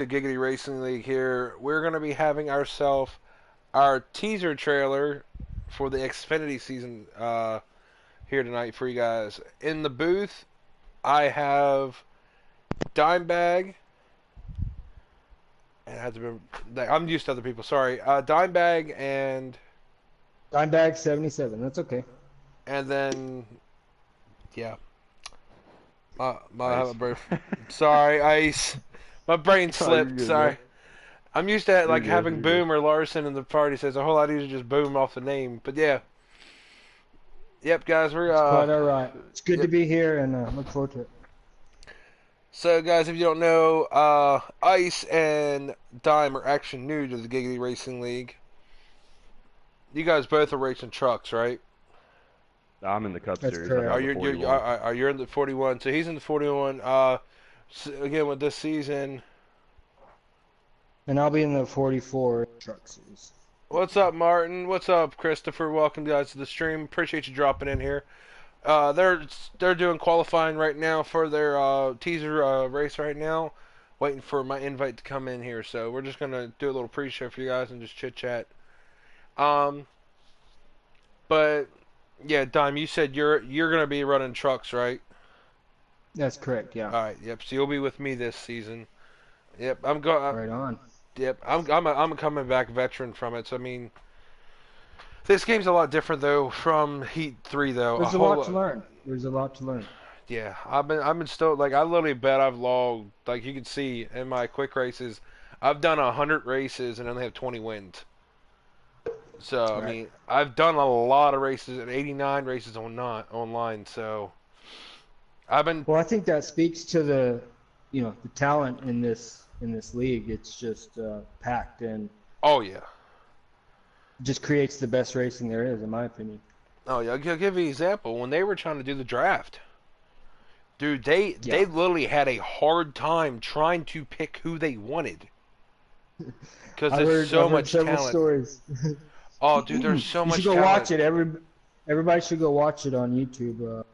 The Giggity Racing League here. We're going to be having ourselves our teaser trailer for the Xfinity season here tonight for you guys. In the booth, I have Dimebag. And it had to be, I'm used to other people. Sorry, Dimebag Dimebag 77. That's okay. and then yeah, my Ice. brain. Sorry, Ice. My brain Oh, you're slipped. good, man. Sorry. I'm used to You're like good. having You're good. Boom or Larson in the party, so it's a whole lot easier to just boom off the name. But yeah, yep, guys, we're It's quite all right. It's good to yep. be here and look forward to it. So guys, if you don't know, Ice and Dime are actually new to the Giggity Racing League. You guys both are racing trucks, right? I'm in the Cup That's Series. I correct. drive Are the you 41. are you in the 41? So he's in the 41. Again with this season. And I'll be in the 44 truck series. What's up, Martin? What's up, Christopher? Welcome guys to the stream. Appreciate you dropping in here. They're doing qualifying right now for their teaser race right now. Waiting for my invite to come in here, so we're just gonna do a little pre-show for you guys and just chit chat. Um, but yeah, Dime, you said you're gonna be running trucks, right? That's correct, yeah. All right, yep. So you'll be with me this season. Yep, I'm going. Right on. Yep, I'm a coming back veteran from it. So I mean, this game's a lot different though from Heat 3 though. A There's a whole lot to lot. learn. There's a lot to learn. Yeah, I've been still like I literally bet I've logged like you can see in my quick races, I've done 100 races and only have 20 wins. So I Right. mean I've done a lot of races and 89 races on not online. So I've been Well, I think that speaks to the talent in this league. It's just packed and oh yeah just creates the best racing there is, in my opinion. oh yeah I'll give you an example when they were trying to do the draft. Dude, they Yeah. literally had a hard time trying to pick who they wanted because I've there's heard so I've heard much several talent. stories. Oh, dude, there's You so should much go talent. watch it. Everybody should go watch it on YouTube.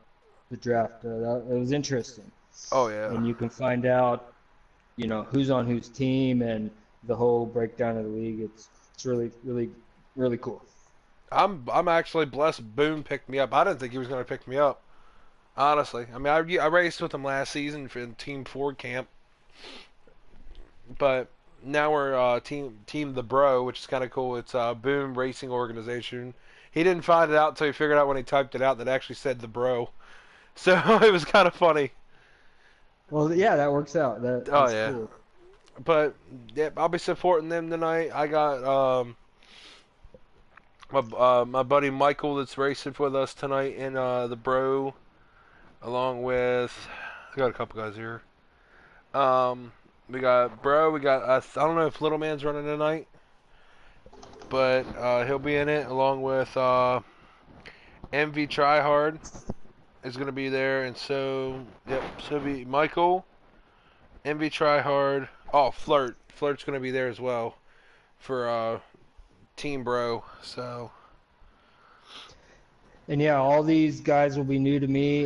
The draft. It was interesting, Oh yeah. and you can find out, who's on whose team and the whole breakdown of the league. It's really, really, really cool. I'm actually blessed. Boone picked me up. I didn't think he was going to pick me up. Honestly, I mean, I raced with him last season for Team Ford Camp, but now we're Team the Bro, which is kind of cool. It's Boom Racing Organization. He didn't find it out until he figured out when he typed it out that it actually said the Bro. So it was kind of funny. Well, yeah, that works out. Oh That's yeah, cool. but yeah, I'll be supporting them tonight. I got my buddy Michael that's racing with us tonight in the Bro, along with I got a couple guys here. Um, we got Bro. We got I don't know if Little Man's running tonight, but he'll be in it along with MV Tryhard is gonna be there, and so yep, so be Michael, MV Tryhard. Oh, Flirt's gonna be there as well for Team Bro. So And yeah, all these guys will be new to me.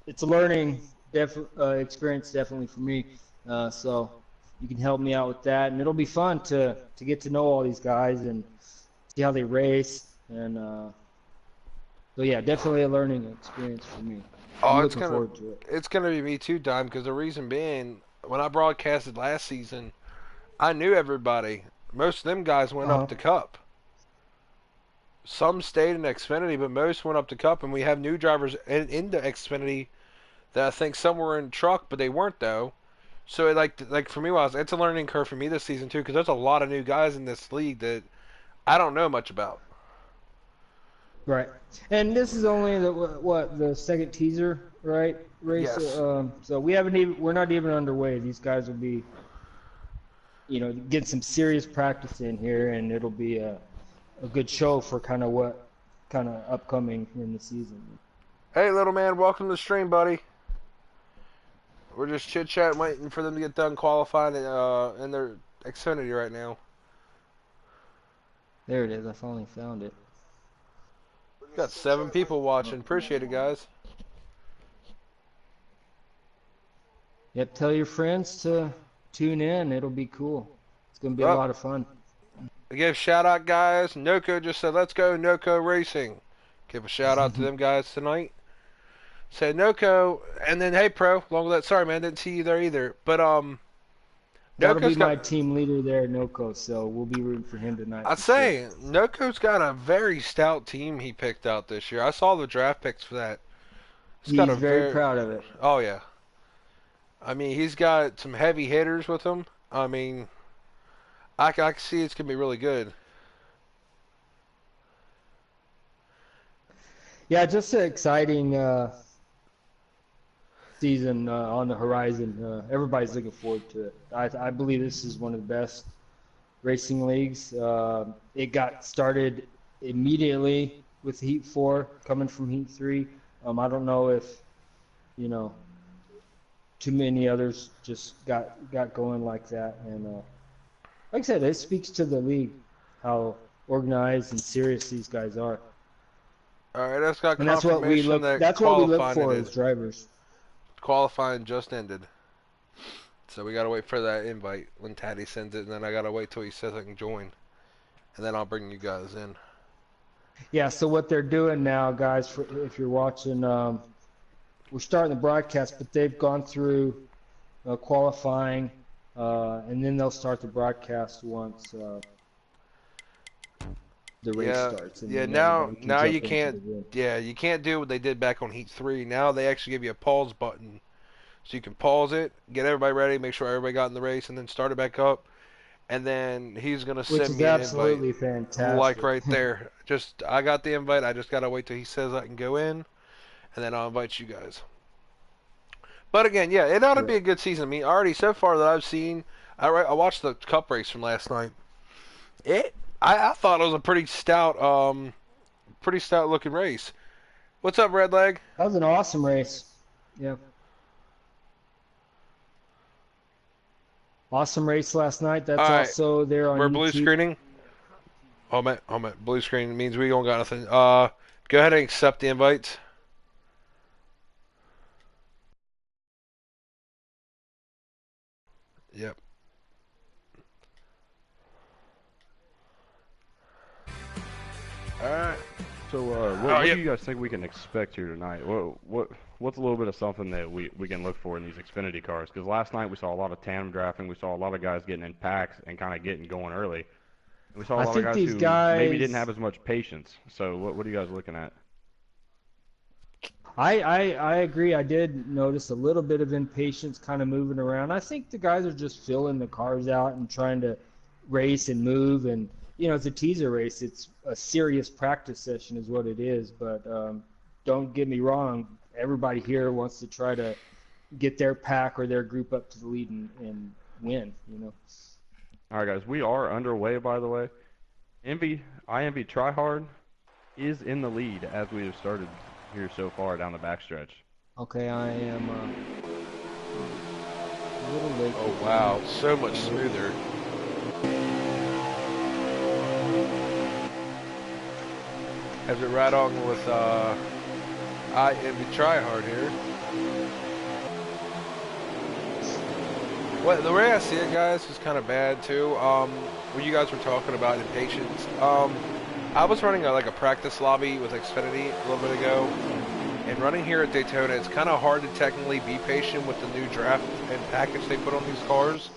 It's a learning experience definitely for me. So you can help me out with that, and it'll be fun to get to know all these guys and see how they race. And so yeah, definitely a learning experience for me. I'm oh, looking forward to it. it's gonna be me too, Dime. Because the reason being, when I broadcasted last season, I knew everybody. Most of them guys went up Uh-huh. to Cup. Some stayed in Xfinity, but most went up to Cup, and we have new drivers into Xfinity that I think some were in truck, but they weren't though. So like for me, it's a learning curve for me this season too, because there's a lot of new guys in this league that I don't know much about. Right. And this is only the second teaser, right? Race. Yes. So we're not even underway. These guys will be, get some serious practice in here, and it'll be a good show for kind of what kind of upcoming in the season. Hey, little man, welcome to the stream, buddy. We're just chit chatting, waiting for them to get done qualifying in their Xfinity right now. There it is. I finally found it. Got 7 people watching. Appreciate it, guys. Yep. Tell your friends to tune in. It'll be cool. It's gonna be a Well, lot of fun. give shout out, guys. Noko just said, "Let's go, Noko Racing." Give a shout out to them guys tonight. Said Noko, and then hey, Pro, along with that. Sorry, man, didn't see you there either. But That'll be Noko's got. my team leader there, Noko. So we'll be rooting for him tonight I'd for sure. say Noko's got a very stout team he picked out this year. I saw the draft picks for that. He's got a He's very very. proud of it. Oh yeah. I mean, he's got some heavy hitters with him. I mean, I can see it's gonna be really good. Yeah, just an exciting season on the horizon. Everybody's looking forward to it. I believe this is one of the best racing leagues. It got started immediately with Heat 4 coming from Heat 3. I don't know if, you know, too many others just got going like that. And like I said, it speaks to the league, how organized and serious these guys are. All right, that's got And that's what we confirmation look that that's what we look qualifying for ended. as drivers. Qualifying just ended. So we gotta wait for that invite when Taddy sends it, and then I gotta wait till he says I can join, and then I'll bring you guys in. Yeah, so what they're doing now, guys, if you're watching, we're starting the broadcast, but they've gone through qualifying, and then they'll start the broadcast once the race Yeah, starts, and yeah. then Now, everybody can now you jump into can't. the room. Yeah, you can't do what they did back on Heat 3. Now they actually give you a pause button, so you can pause it, get everybody ready, make sure everybody got in the race, and then start it back up. And then he's gonna Which send is me an invite, absolutely like fantastic. right there. Just I got the invite. I just gotta wait till he says I can go in, and then I'll invite you guys. But again, yeah, it ought to Yeah. be a good season. I mean, already so far that I've seen, I watched the Cup race from last night. I thought it was a pretty stout looking race. What's up, Redleg? That was an awesome race. Yeah. Awesome race last night. All That's right, also there on we're blue YouTube. screening. Hold on. Blue screen means we don't got nothing. Go ahead and accept the invites. Yep. All right. So, what do you guys think we can expect here tonight? What's a little bit of something that we can look for in these Xfinity cars? Because last night we saw a lot of tandem drafting. We saw a lot of guys getting in packs and kind of getting going early. We saw a I lot of think guys these who maybe didn't guys. have as much patience. So, what are you guys looking at? I agree. I did notice a little bit of impatience kind of moving around. I think the guys are just filling the cars out and trying to race and move. And, it's a teaser race. It's a serious practice session is what it is. But don't get me wrong. Everybody here wants to try to get their pack or their group up to the lead and win. All right, guys, we are underway, by the way. IMV Tryhard is in the lead as we have started here so far down the backstretch. Okay, I am a little late. Oh wow, so much smoother. As we ride on with IMV Tryhard here. Well, the way I see it, guys, is kind of bad too. When you guys were talking about impatience, I was running like a practice lobby with Xfinity a little bit ago, and running here at Daytona, it's kind of hard to technically be patient with the new draft and package they put on these cars,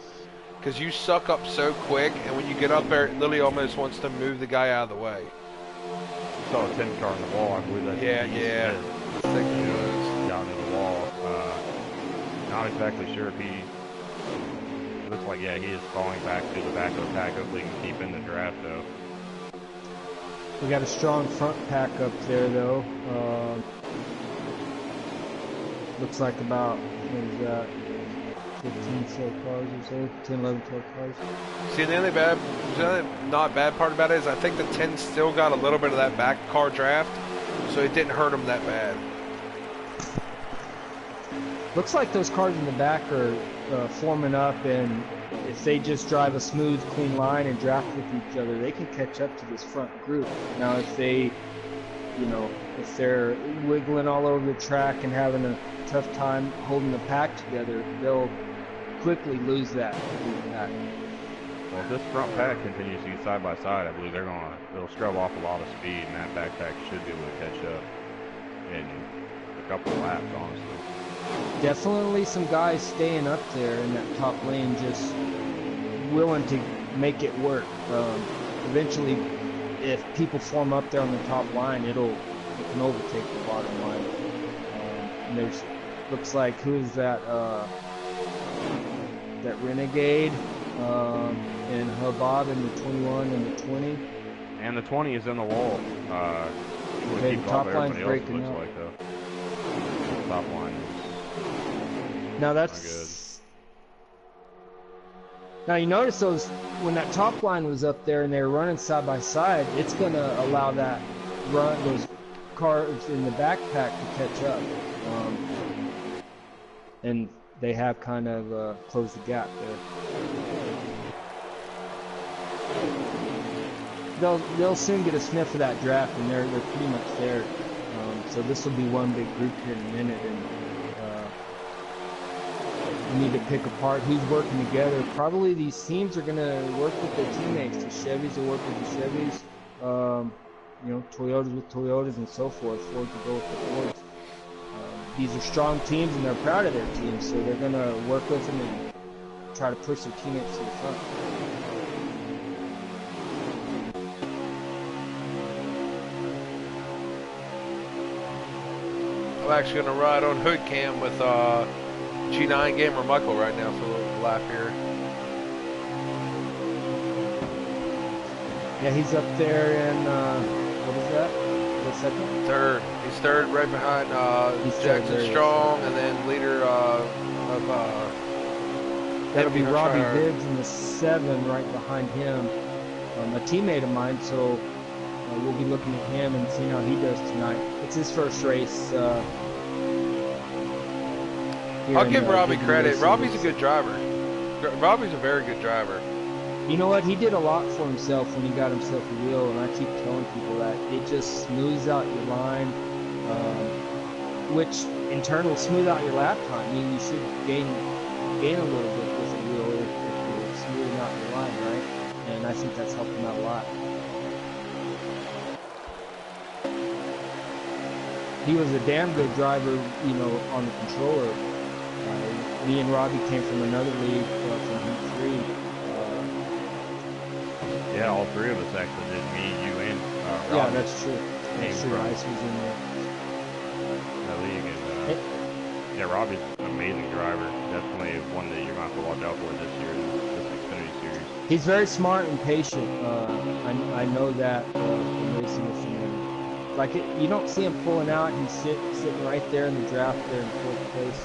because you suck up so quick, and when you get up there, it literally almost wants to move the guy out of the way. We saw a 10 car in the wall, I believe that. Yeah. I think it was. Down in the wall. Not exactly sure if he. It looks like, yeah, he is falling back to the back of the pack. Hopefully he can keep in the draft, though. We got a strong front pack up there, though. Looks like about, what is that, 15 so cars or so, 10, 11, 12 cars. See, the only not bad part about it is I think the 10 still got a little bit of that back car draft, so it didn't hurt them that bad. Looks like those cars in the back are forming up, and if they just drive a smooth, clean line and draft with each other, they can catch up to this front group. Now, if they, if they're wiggling all over the track and having a tough time holding the pack together, they'll quickly lose that pack. Well, if this front pack continues to get side by side, I believe it'll scrub off a lot of speed, and that backpack should be able to catch up in a couple of laps, honestly. Definitely some guys staying up there in that top lane, just willing to make it work. Eventually, if people form up there on the top line, it can overtake the bottom line. And there's looks like who's that? That Renegade and Habab in the 21 and the 20. And the 20 is in the wall. Okay, the top line's breaking up. Like, though. The top line is now not that's. Now you notice when that top line was up there and they were running side by side, it's gonna allow those cars in the backpack to catch up, and they have kind of closed the gap there. They'll soon get a sniff of that draft, and they're pretty much there. So this will be one big group here in a minute, and we need to pick apart who's working together. Probably these teams are going to work with their teammates. The Chevys will work with the Chevys, Toyotas with Toyotas and so forth. Fords will go with the Fords. These are strong teams and they're proud of their teams, so they're going to work with them and try to push their teammates to the front. I'm actually going to ride on hood cam with G9 Gamer Michael right now for a little lap here. Yeah, he's up there in, what is that? Second? Third. He's third right behind Jackson Strong, and then leader of that'll be Robbie Biggs in the 7 right behind him. A teammate of mine, so we'll be looking at him and seeing how he does tonight. It's his first race. I'll give Robbie credit. Robbie's a good driver. Robbie's a very good driver. You know what? He did a lot for himself when he got himself a wheel, and I keep telling people that. It just smooths out your line, which in turn will smooth out your lap time. I mean, you should gain a little bit with a wheel if you're smoothing out your line, right? And I think that's helped him out a lot. He was a damn good driver, on the controller. Me and Robbie came from another league, from Heat 3. Yeah, all three of us actually did. Me, you, and Robbie. Yeah, that's true. That's true. Ice was in there. That league, and yeah, Robbie's an amazing driver. Definitely one that you're going to have to watch out for this year, this Xfinity series. He's very smart and patient. I know that from racing with him. Like you don't see him pulling out. He's sitting right there in the draft there in fourth place.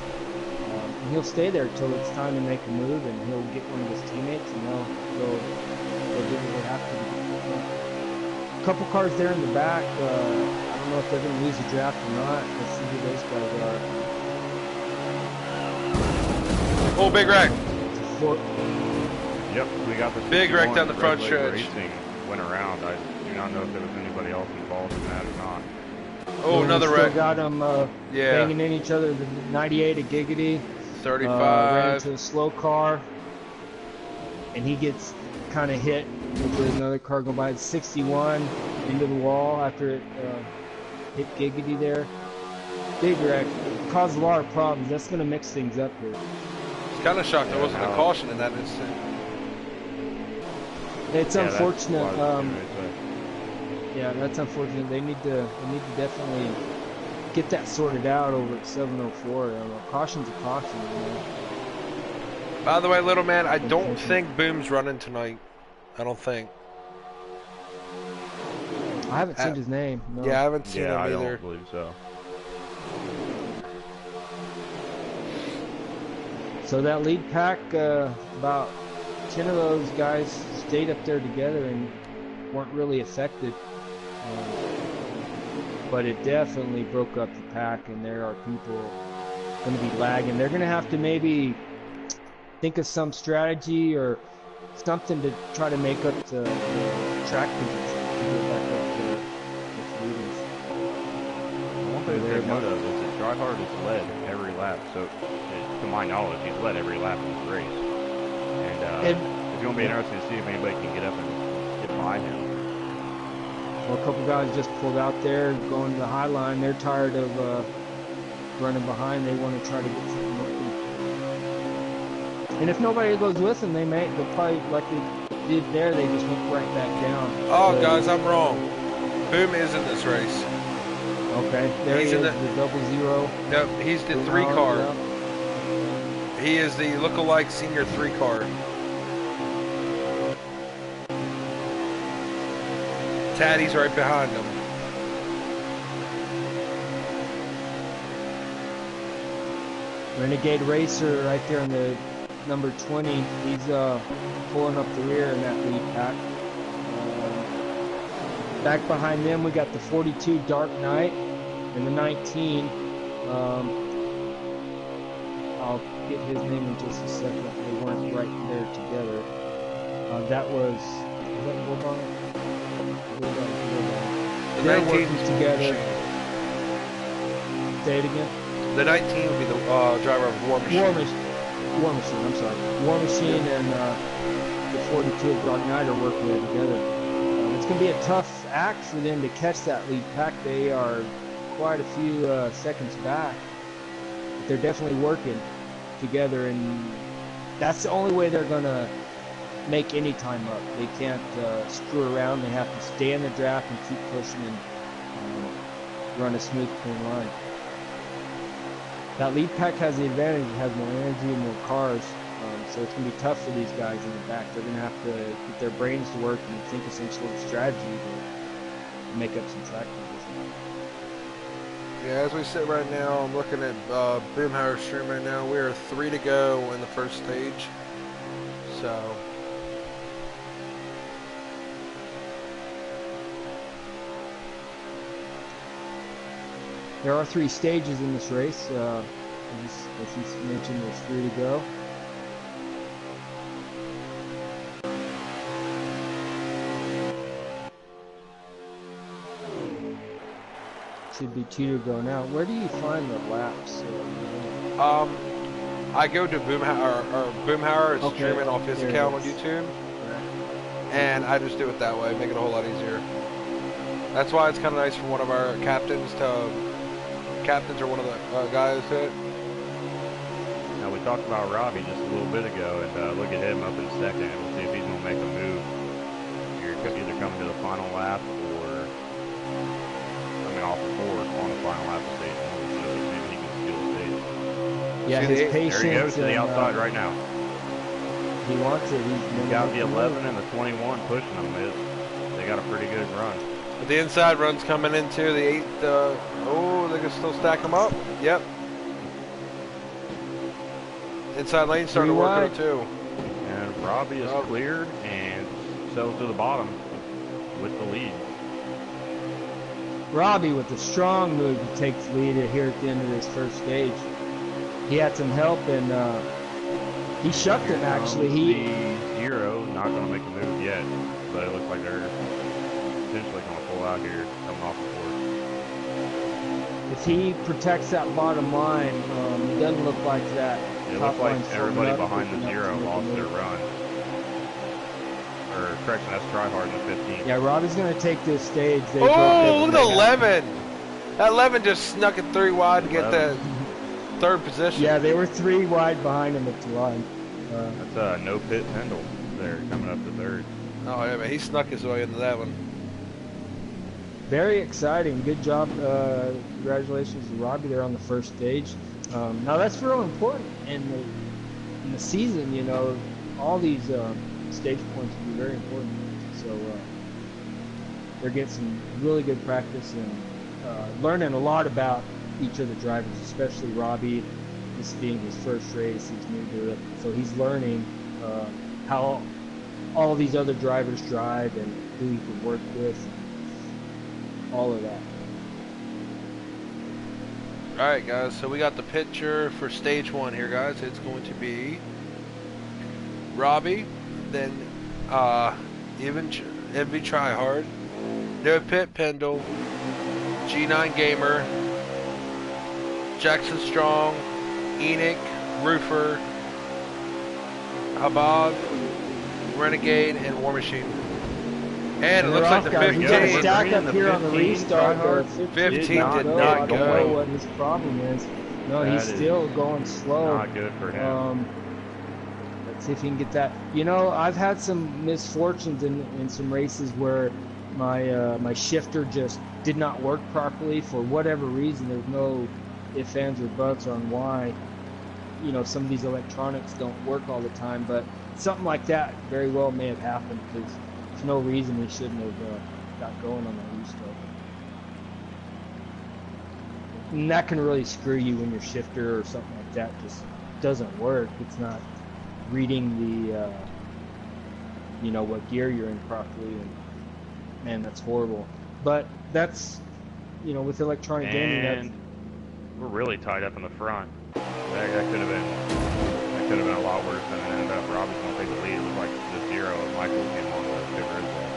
And he'll stay there until it's time to make a move, and he'll get one of his teammates, and they'll do what they have to do. A couple cars there in the back. I don't know if they're going to lose the draft or not. Let's see who those guys are. Oh, big wreck. Yep, we got the big wreck down the front stretch. Racing went around. I do not know if there was anybody else involved in that or not. Oh, another wreck. Got them banging in each other. The 98 at Giggity. 35. Ran into a slow car, and he gets kind of hit with another car going by. 61 into the wall after it hit Giggity there. Big wreck. Caused a lot of problems. That's going to mix things up here. It's kind of shocked there wasn't a caution in that instant. It's unfortunate. That's unfortunate. They need to definitely get that sorted out over at 704. Caution's a caution. By the way, little man, I don't think Boom's running tonight. I don't think. I haven't seen his name. No. Yeah, I haven't seen him either. I don't believe so. So that lead pack, about 10 of those guys stayed up there together and weren't really affected. But it definitely broke up the pack, and there are people going to be lagging. They're going to have to maybe think of some strategy or something to try to make up the track position to get back up to the leaders. One thing to note of is that Tryhard is led every lap, so to my knowledge, he's led every lap in this race. And it's going to be interesting to see if anybody can get up and get by him. Well, a couple guys just pulled out there, going to the high line. They're tired of running behind. They want to try to get something open. And if nobody goes with them, they'll probably, like they did there, they just went right back down. Oh, guys, I'm wrong. Boom is in this race. Okay, there He's he in is, the 00. No, he's the 3 car. He is the look-alike senior 3 car. Taddy's right behind him. Renegade Racer right there in the number 20. He's pulling up the rear in that lead pack. Back behind them, we got the 42 Dark Knight and the 19. I'll get his name in just a second. They weren't right there together. That was that Woodbine? They're working together. Say it again. The 19 would be the driver of War Machine. War Machine, I'm sorry. War Machine and the 42 of Dark Knight are working there together. It's going to be a tough act for them to catch that lead pack. They are quite a few seconds back. But they're definitely working together, and that's the only way they're going to make any time up. They can't screw around. They have to stay in the draft and keep pushing and run a smooth, clean line. That lead pack has the advantage. It has more energy and more cars, so it's going to be tough for these guys in the back. They're going to have to get their brains to work and think of some sort of strategy to make up some track position. Yeah, as we sit right now, I'm looking at Boomhauer's stream right now. We are 3 to go in the first stage. So there are 3 stages in this race. As you mentioned, there's 3 to go. Should be 2 to go now. Where do you find the laps? I go to Boomhauer is Okay, streaming off his there it account on is. YouTube, and I just do it that way, make it a whole lot easier. That's why it's kind of nice for one of our captains or one of the guys to it. Now, we talked about Robbie just a little bit ago, and look at him up in second. We'll see if he's going to make a move. You're either coming to the final lap or coming off the board on the final lap of stage 1. So maybe he can steal the stage. Yeah, his patience. There he goes to the outside right now. He wants it. He's got the 11 and the 21 pushing him. They got a pretty good run. But the inside run's coming into the 8. Oh, they can still stack them up. Yep. Inside lane starting to work on it too. And Robbie is cleared and settles to the bottom with the lead. Robbie with a strong move to take the lead here at the end of this first stage. He had some help and he shucked him actually. The 0 not going to make a move yet, but it looks like they're potentially going to pull out here coming off the course. If he protects that bottom line, it doesn't look like that. It looks like everybody behind the 0 lost their run. Or correction, that's Tryhard in the 15. Yeah, Robbie's going to take this stage. Oh, look at 11. That 11 just snuck it 3 wide to get that 3rd position. Yeah, they were 3 wide behind him at the line. That's a no pit Pendle there coming up to 3rd. Oh, yeah, man, he snuck his way into that one. Very exciting. Good job. Congratulations to Robbie there on the first stage. Now that's real important in the season. You know, all these stage points will be very important. So they're getting some really good practice and learning a lot about each of the drivers, especially Robbie. This being his first race, he's new to it, so he's learning how all these other drivers drive and who he can work with. All of that. Alright guys, so we got the picture for stage 1 here guys. It's going to be Robbie, then Envy Tryhard, No Pit Pendle, G9 Gamer, Jackson Strong, Enoch, Roofer, Habab, Renegade, and War Machine. And it They're looks like off, the guys. We got to 15. stack up here on the 15 restart. tryhard 15 did I not don't go. know what his problem is. No, That he's is still going slow. Not good for him. Let's see if he can get that. You know, I've had some misfortunes in some races where my shifter just did not work properly for whatever reason. There's no ifs, ands, or buts on why. You know, some of these electronics don't work all the time, but something like that very well may have happened because there's no reason he shouldn't have got going on that restart. And that can really screw you when your shifter or something like that just doesn't work. It's not reading the, you know, what gear you're in properly, and man, that's horrible. But that's, you know, with electronic gaming, that's, And we're really tied up in the front. That could have been a lot worse than it ended up. Robbie's gonna take the lead. It was like the 0 and Michael came on the big red ball.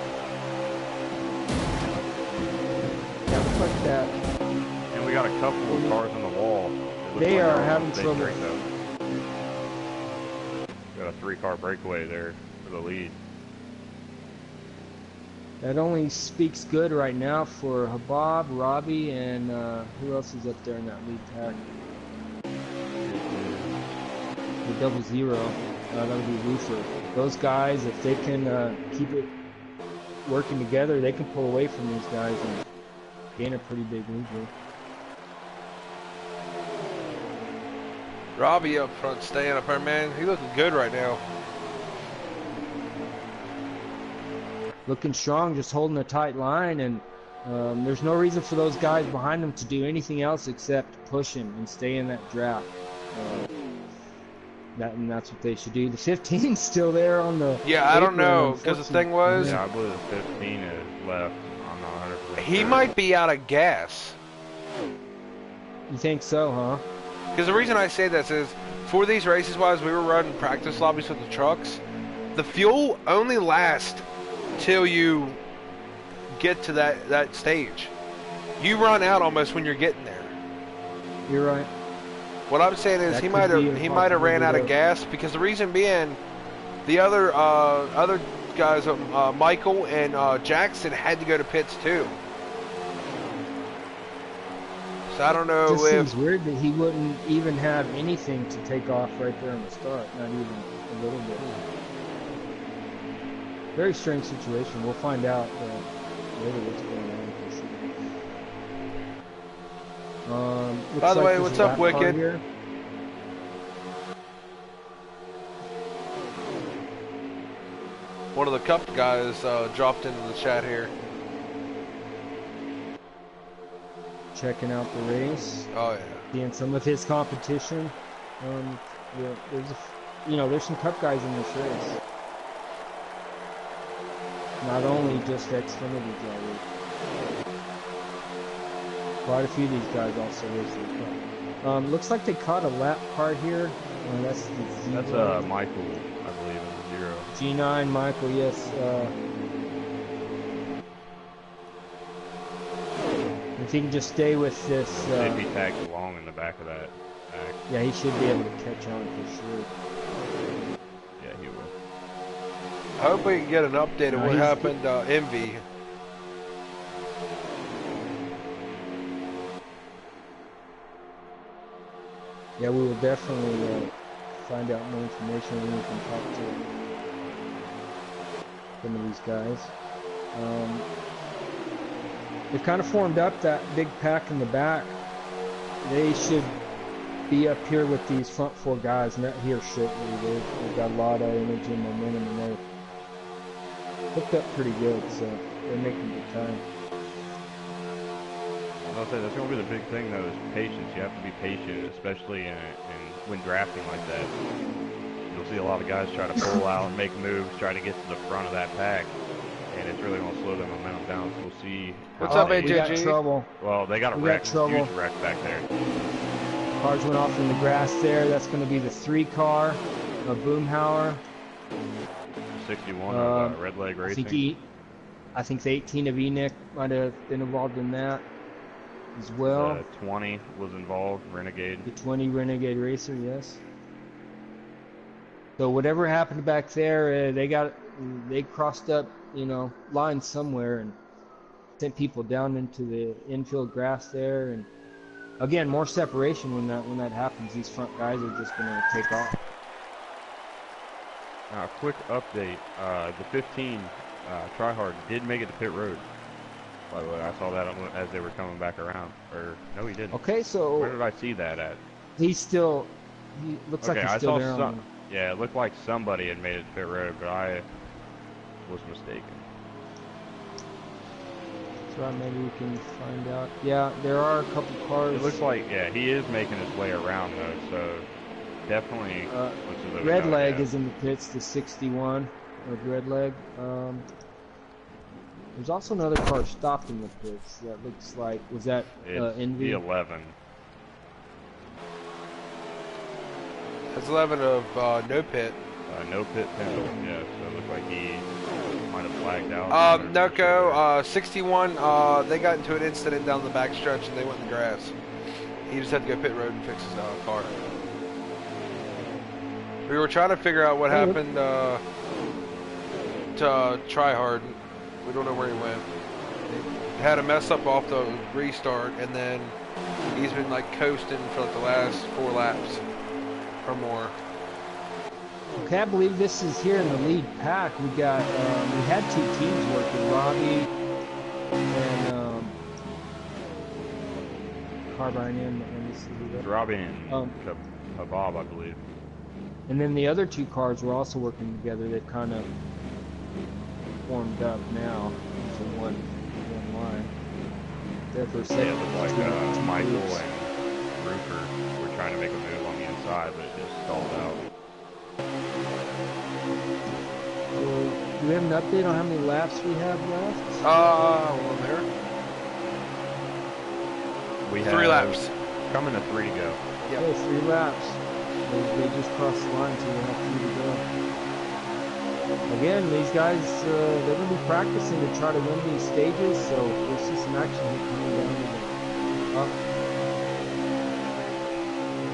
yeah, looks like that. And we got a couple of cars on the wall. They like are they're having on stage trouble. right now. Got a 3-car breakaway there for the lead. That only speaks good right now for Habab, Robbie, and who else is up there in that lead pack? The 00. That would be Roofer. Those guys, if they can keep it working together, they can pull away from these guys and gain a pretty big lead here. Robbie up front staying up there, man. He looking good right now. Looking strong, just holding a tight line, and there's no reason for those guys behind them to do anything else except push him and stay in that draft. That's what they should do. The 15's still there on the. Yeah, I don't know, because the thing was, Yeah, I believe the 15 is left. I'm not 100% he sure. might be out of gas. You think so, huh? Because the reason I say this is, for these races wise, we were running practice lobbies with the trucks. The fuel only lasts till you get to that stage. You run out almost when you're getting there. You're right. What I'm saying is That he could might have be a ran out of possibility. gas, because the reason being, the other guys, Michael and Jackson, had to go to pits too. So I don't know Just if seems weird that he wouldn't even have anything to take off right there on the start. Not even a little bit. Very strange situation. We'll find out later what's going on for sure. By the way, there's what's a up, lap car Wicked? here. one of the Cup guys dropped into the chat here. Checking out the race. Oh yeah. Seeing some of his competition. Yeah, there's some Cup guys in this race. Not only just Xfinity drivers. Quite a few of these guys also race the Cup. Looks like they caught a lap car here. That's the That's zero. Michael, I believe, in the 0. G9 Michael, yes. If he can just stay with this, See if he tags along in the back of that pack. yeah, he should be able to catch on for sure. Yeah, he will. I hope we can get an update of No, what he's happened Envy. Yeah, we will definitely find out more information when we can talk to some of these guys. They've kind of formed up that big pack in the back. They should be up here with these front 4 guys, not here shortly. They've got a lot of energy and momentum, and they're hooked up pretty good, so they're making good time. I'll say that's going to be the big thing, though, is patience. You have to be patient, especially when drafting like that. You'll see a lot of guys try to pull out and make moves, try to get to the front of that pack, and it's really going to slow their momentum down. So we'll see. What's up, We got AJG? trouble. Well, they got a We got wreck, trouble. huge wreck back there. Cars went off in the grass there. That's going to be the 3 car, a Boomhauer. 61 of Red Leg Racing. I think the 18 of Enoch might have been involved in that as well. The 20 was involved, Renegade. The 20 Renegade Racer, yes. So whatever happened back there, they crossed up, lines somewhere and sent people down into the infield grass there. And again, more separation when that happens. These front guys are just going to take off. Now, a quick update. The 15 Tryhard did make it to pit road. By the way, I saw that as they were coming back around. Or no, he didn't. Okay, so where did I see that at? He looks like he's still there. Yeah, it looked like somebody had made it to pit road, but I was mistaken. So maybe we can find out. Yeah, there are a couple cars. It looks like, yeah, he is making his way around though, so definitely looks as though Red Leg is in the pits, the 61 of Red Leg. There's also another car stopped in the pits that looks like, was that Envy? The 11. That's 11 of no pit. No pit penalty, yeah, so it looked like he might have flagged out. Noco, 61, they got into an incident down the backstretch and they went in the grass. He just had to go pit road and fix his car. We were trying to figure out what happened to Tryhard. We don't know where he went. He had a mess up off the restart, and then he's been like coasting for like the last 4 laps or more. Okay, I believe this is here in the lead pack. We had 2 teams working, Robbie and Carbine and Robbie and Bob, I believe. And then the other 2 cars were also working together. They've kind of formed up now into one line. There for a second. Yeah, it looked like Michael and Roofer were trying to make a move on the inside, but it just stalled out. Do we have an update on how many laps we have left? Well, there. We have 3 laps. Coming to 3 to go. Yep. Okay, 3 laps. They just crossed the line, so we have 3 to go. Again, these guys, they're going to be practicing to try to win these stages, so we'll see some action coming down to the up.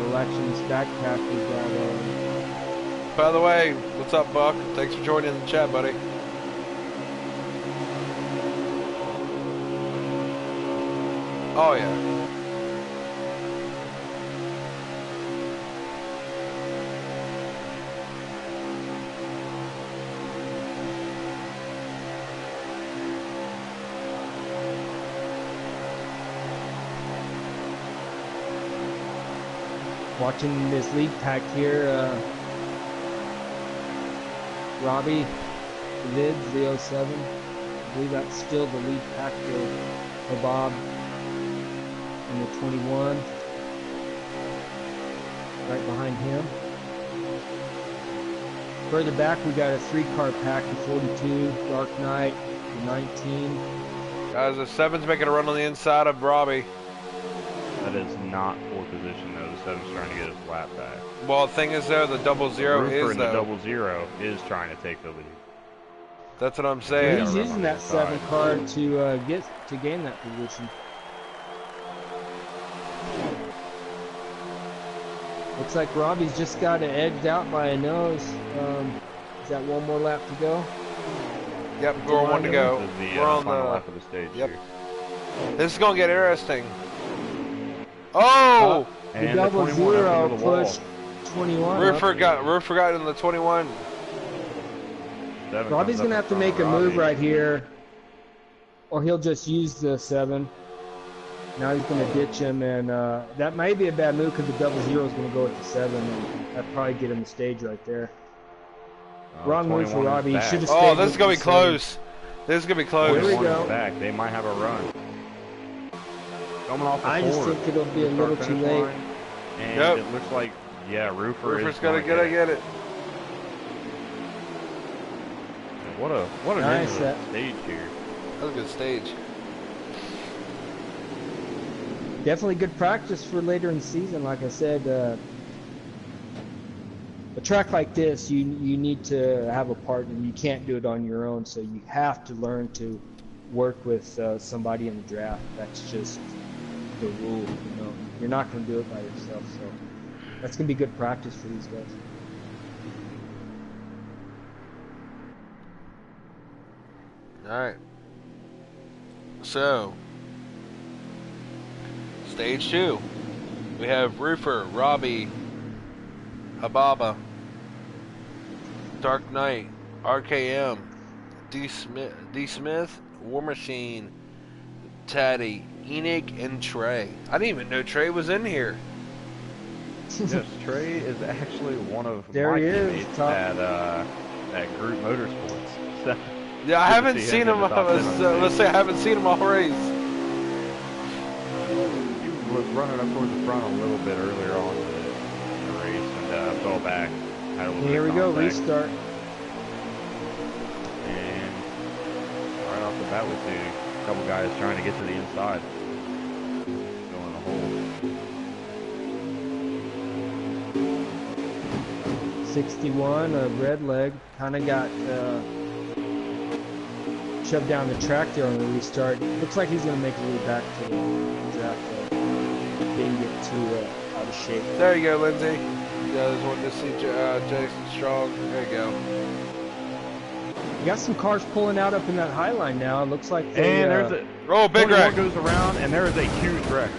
Elections backpack we got. By the way, what's up, Buck? Thanks for joining the chat, buddy. Oh, yeah. Watching this lead pack here, Robbie Vids, the 07. I believe that's still the lead pack for Bob in the 21. Right behind him. Further back, we got a 3-car pack, the 42, Dark Knight, the 19. Guys, the 7's making a run on the inside of Robbie. That is not for position though. The 7's trying to get his lap back. Well, the thing is though, the 00 is the 00 is trying to take the lead. That's what I'm saying. He's using that 7 car to gain that position. Looks like Robbie's just got it edged out by a nose. Is that 1 more lap to go? Yep, we're 1 to go. We're on the lap of the stage here. This is gonna get interesting. Oh! The 00 pushed 21. Roofer got in the 21. Robbie's gonna have to make a move right here, or he'll just use the 7. Now he's gonna ditch him, and that might be a bad move because the 00 is gonna go with the 7, and that'd probably get him the stage right there. Wrong move for Robbie. He should have stayed. Oh, this is gonna be close. This is gonna be close. Here we go. Back. They might have a run. Coming off the I just think it'll be a little too late. And it looks like, yeah, Roofer's gonna get it. What a nice stage here. That was a good stage. Definitely good practice for later in the season. Like I said, a track like this, you need to have a partner. You can't do it on your own, so you have to learn to work with somebody in the draft. That's just the rule. You're not going to do it by yourself. So that's going to be good practice for these guys. Alright. So, stage 2. We have Roofer, Robbie, Hababa, Dark Knight, RKM, D Smith, War Machine, Taddy, Enoch, and Trey. I didn't even know Trey was in here. Yes, Trey is actually one of There my he is, teammates top. at Group Motorsports. So, Yeah, I good to haven't see seen in him. the top 10 on the Let's stage. say I haven't seen him all race. He was running up towards the front a little bit earlier on in the race and fell back. Had a little Here we bit go, of contact. restart. And right off the bat, we see a couple guys trying to get to the inside. Still in the hole. 61, a red leg, kind of got shoved down the track there on the restart. Looks like he's going to make his way back to the track. Didn't get too out of shape. There you go, Lindsay. You guys want to see Jason Strong? There you go. You got some cars pulling out up in that high line now. It looks like they, And there's a big 21 wreck. goes around, and there is a huge wreck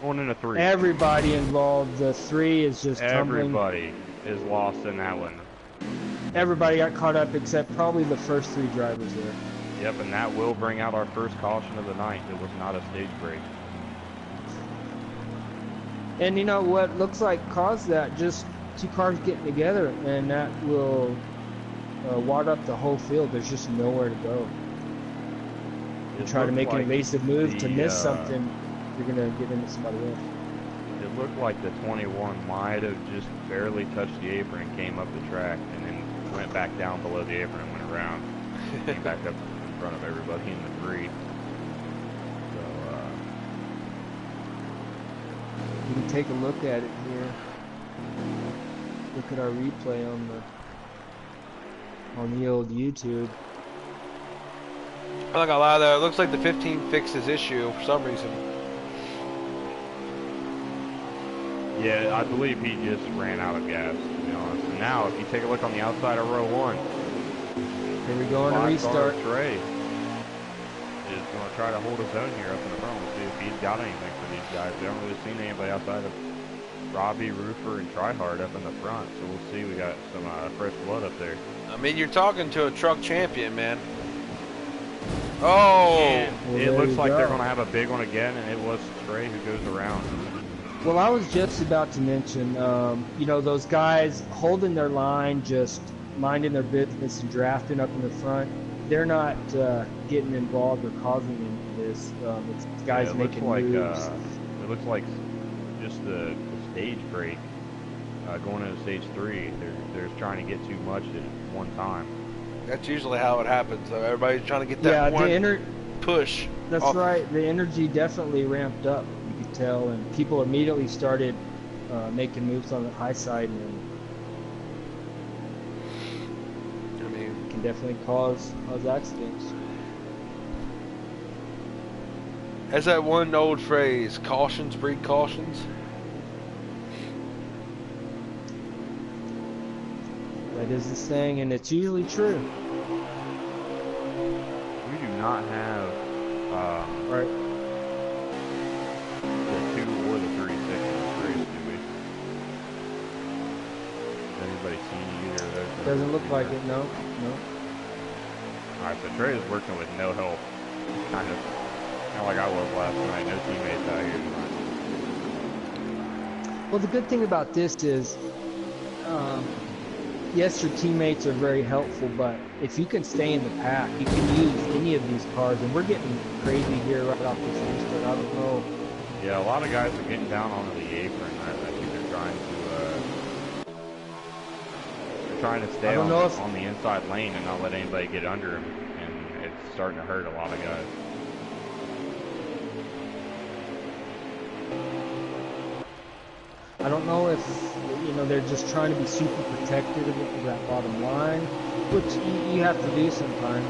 going into 3. everybody involved. The 3 is just tumbling. Everybody is lost in that one. Everybody got caught up except probably the first 3 drivers there. Yep, and that will bring out our first caution of the night. It was not a stage break. And you know what looks like caused that? Just 2 cars getting together, and that will wad up the whole field. There's just nowhere to go. You It try to looked make an like evasive move to the, miss something, you're gonna get into somebody else. It looked like the 21 might have just barely touched the apron and came up the track, and then went back down below the apron and went around. Came back up in front of everybody in the 3. So, You can take a look at it here. Look at our replay on the old YouTube. I'm not gonna lie though, it looks like the 15 fixed his issue for some reason. yeah, I believe he just ran out of gas, to be honest. And now, if you take a look on the outside of row 1, Here we go on a 5-star restart. Trey is going to try to hold his own here up in the front. We'll see if he's got anything for these guys. We haven't really seen anybody outside of Robbie, Roofer, and Tryhard up in the front. So we'll see. We got some fresh blood up there. I mean, you're talking to a truck champion, man. Oh! And Well, it there looks you like they're go. going to have a big one again, and it was Trey who goes around. Well, I was just about to mention, you know, those guys holding their line, just minding their business and drafting up in the front. They're not getting involved or causing any of this. It's guys Yeah, it making looks like, moves. it looks like just the stage break going into stage 3. They're trying to get too much at one time. That's usually how it happens. So everybody's trying to get that Yeah, one push. that's off. right. The energy definitely ramped up. You could tell, and people immediately started making moves on the high side, and I mean, it can definitely cause accidents. as that one old phrase, cautions breed cautions. That is the saying, and it's usually true. We do not have Right. the 2 or the 36 in this race, do we? Has anybody seen either of those? Doesn't look like it, no. No. Alright, so Trey is working with no help. Kind of like I was last night. No teammates out here tonight. Well, the good thing about this is, yes, your teammates are very helpful, but if you can stay in the pack, you can use any of these cars, and we're getting crazy here right off this restart. I don't know. Yeah, a lot of guys are getting down onto the apron. I think they're trying to stay I don't know if- on the inside lane and not let anybody get under him, and it's starting to hurt a lot of guys. I don't know if, you know, they're just trying to be super protective of that bottom line, which you have to do sometimes.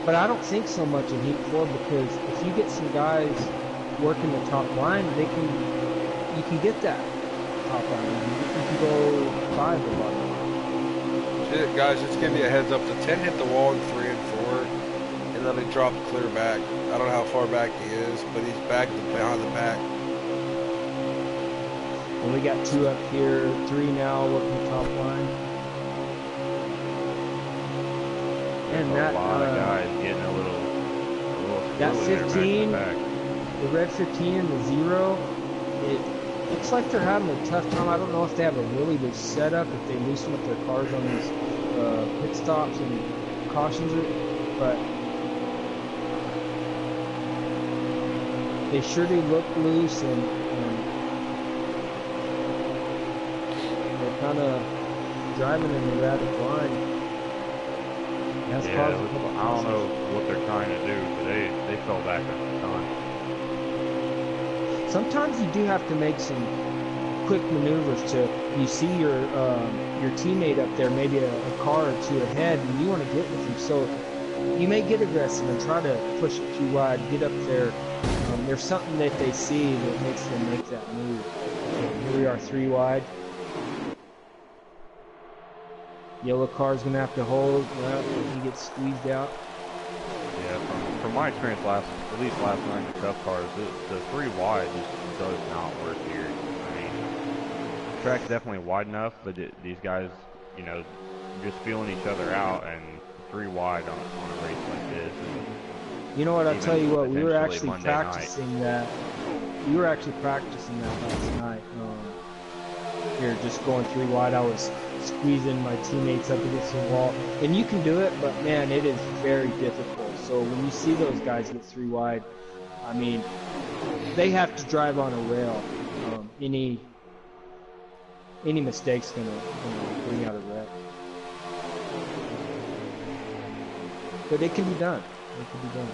But I don't think so much in Heat 4, because if you get some guys working the top line, you can get that top line. You can go 5 the bottom line. Guys, just give you a heads up. The 10 hit the wall in 3 and 4, and then he dropped clear back. I don't know how far back he is, but he's back behind the pack. And we got 2 up here, 3 now working the top line. And There's that a lot of guys getting a little that squirrely there 15, back to back. the red 15 and the 0, it looks like they're having a tough time. I don't know if they have a really good setup, if they loosen up their cars on these pit stops and cautions, but they sure do look loose, and they're kind of driving in a erratic line. That's Yeah, causing a couple I don't crashes. know what they're trying to do, but they fell back a ton. Sometimes you do have to make some quick maneuvers to, you see your teammate up there, maybe a car or two ahead, and you want to get with him. So you may get aggressive and try to push it too wide, get up there. There's something that they see that makes them make that move. Here we are 3 wide. Yellow car's gonna have to hold. Well, he gets squeezed out. Yeah, from my experience at least last night in the Cup cars, the 3 wide just does not work here. I mean, the track's definitely wide enough, but these guys, you know, just feeling each other out, and 3 wide on a race like this. You know what? I'll tell you what. We were potentially actually Monday night. practicing that. We were actually practicing that last night. Here, just going 3 wide. I was squeezing my teammates up against the wall, and you can do it, but man, it is very difficult. So when you see those guys get 3 wide, I mean, they have to drive on a rail. Any mistake's gonna bring out a wreck. But it can be done. It can be done.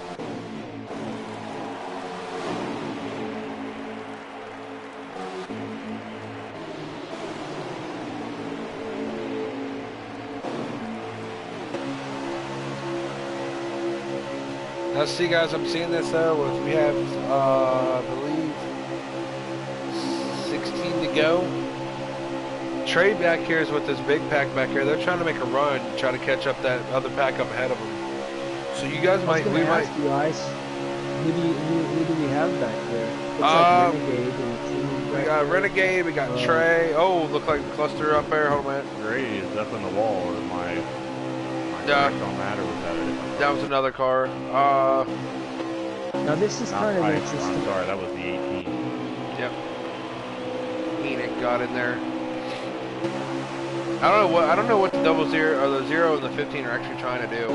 Now, see, guys, I'm seeing this though. We have, I believe, 16 to go. Trey back here is with this big pack back here. They're trying to make a run, try to catch up that other pack up ahead of them. So you guys might, we might. Ask you, Ice, who do we have back there? Looks like Renegade and Team We back got there. Renegade, we got Trey. Oh, look like a cluster up there. Hold on a minute. Gray is up in the wall. Am I Yeah. correct on that, or was that a different car? That was another car. Now this is kind of I'm interesting. sorry, that was the 18. Yep. Enoch got in there. I don't know what the double zero or the 0 and the 15 are actually trying to do.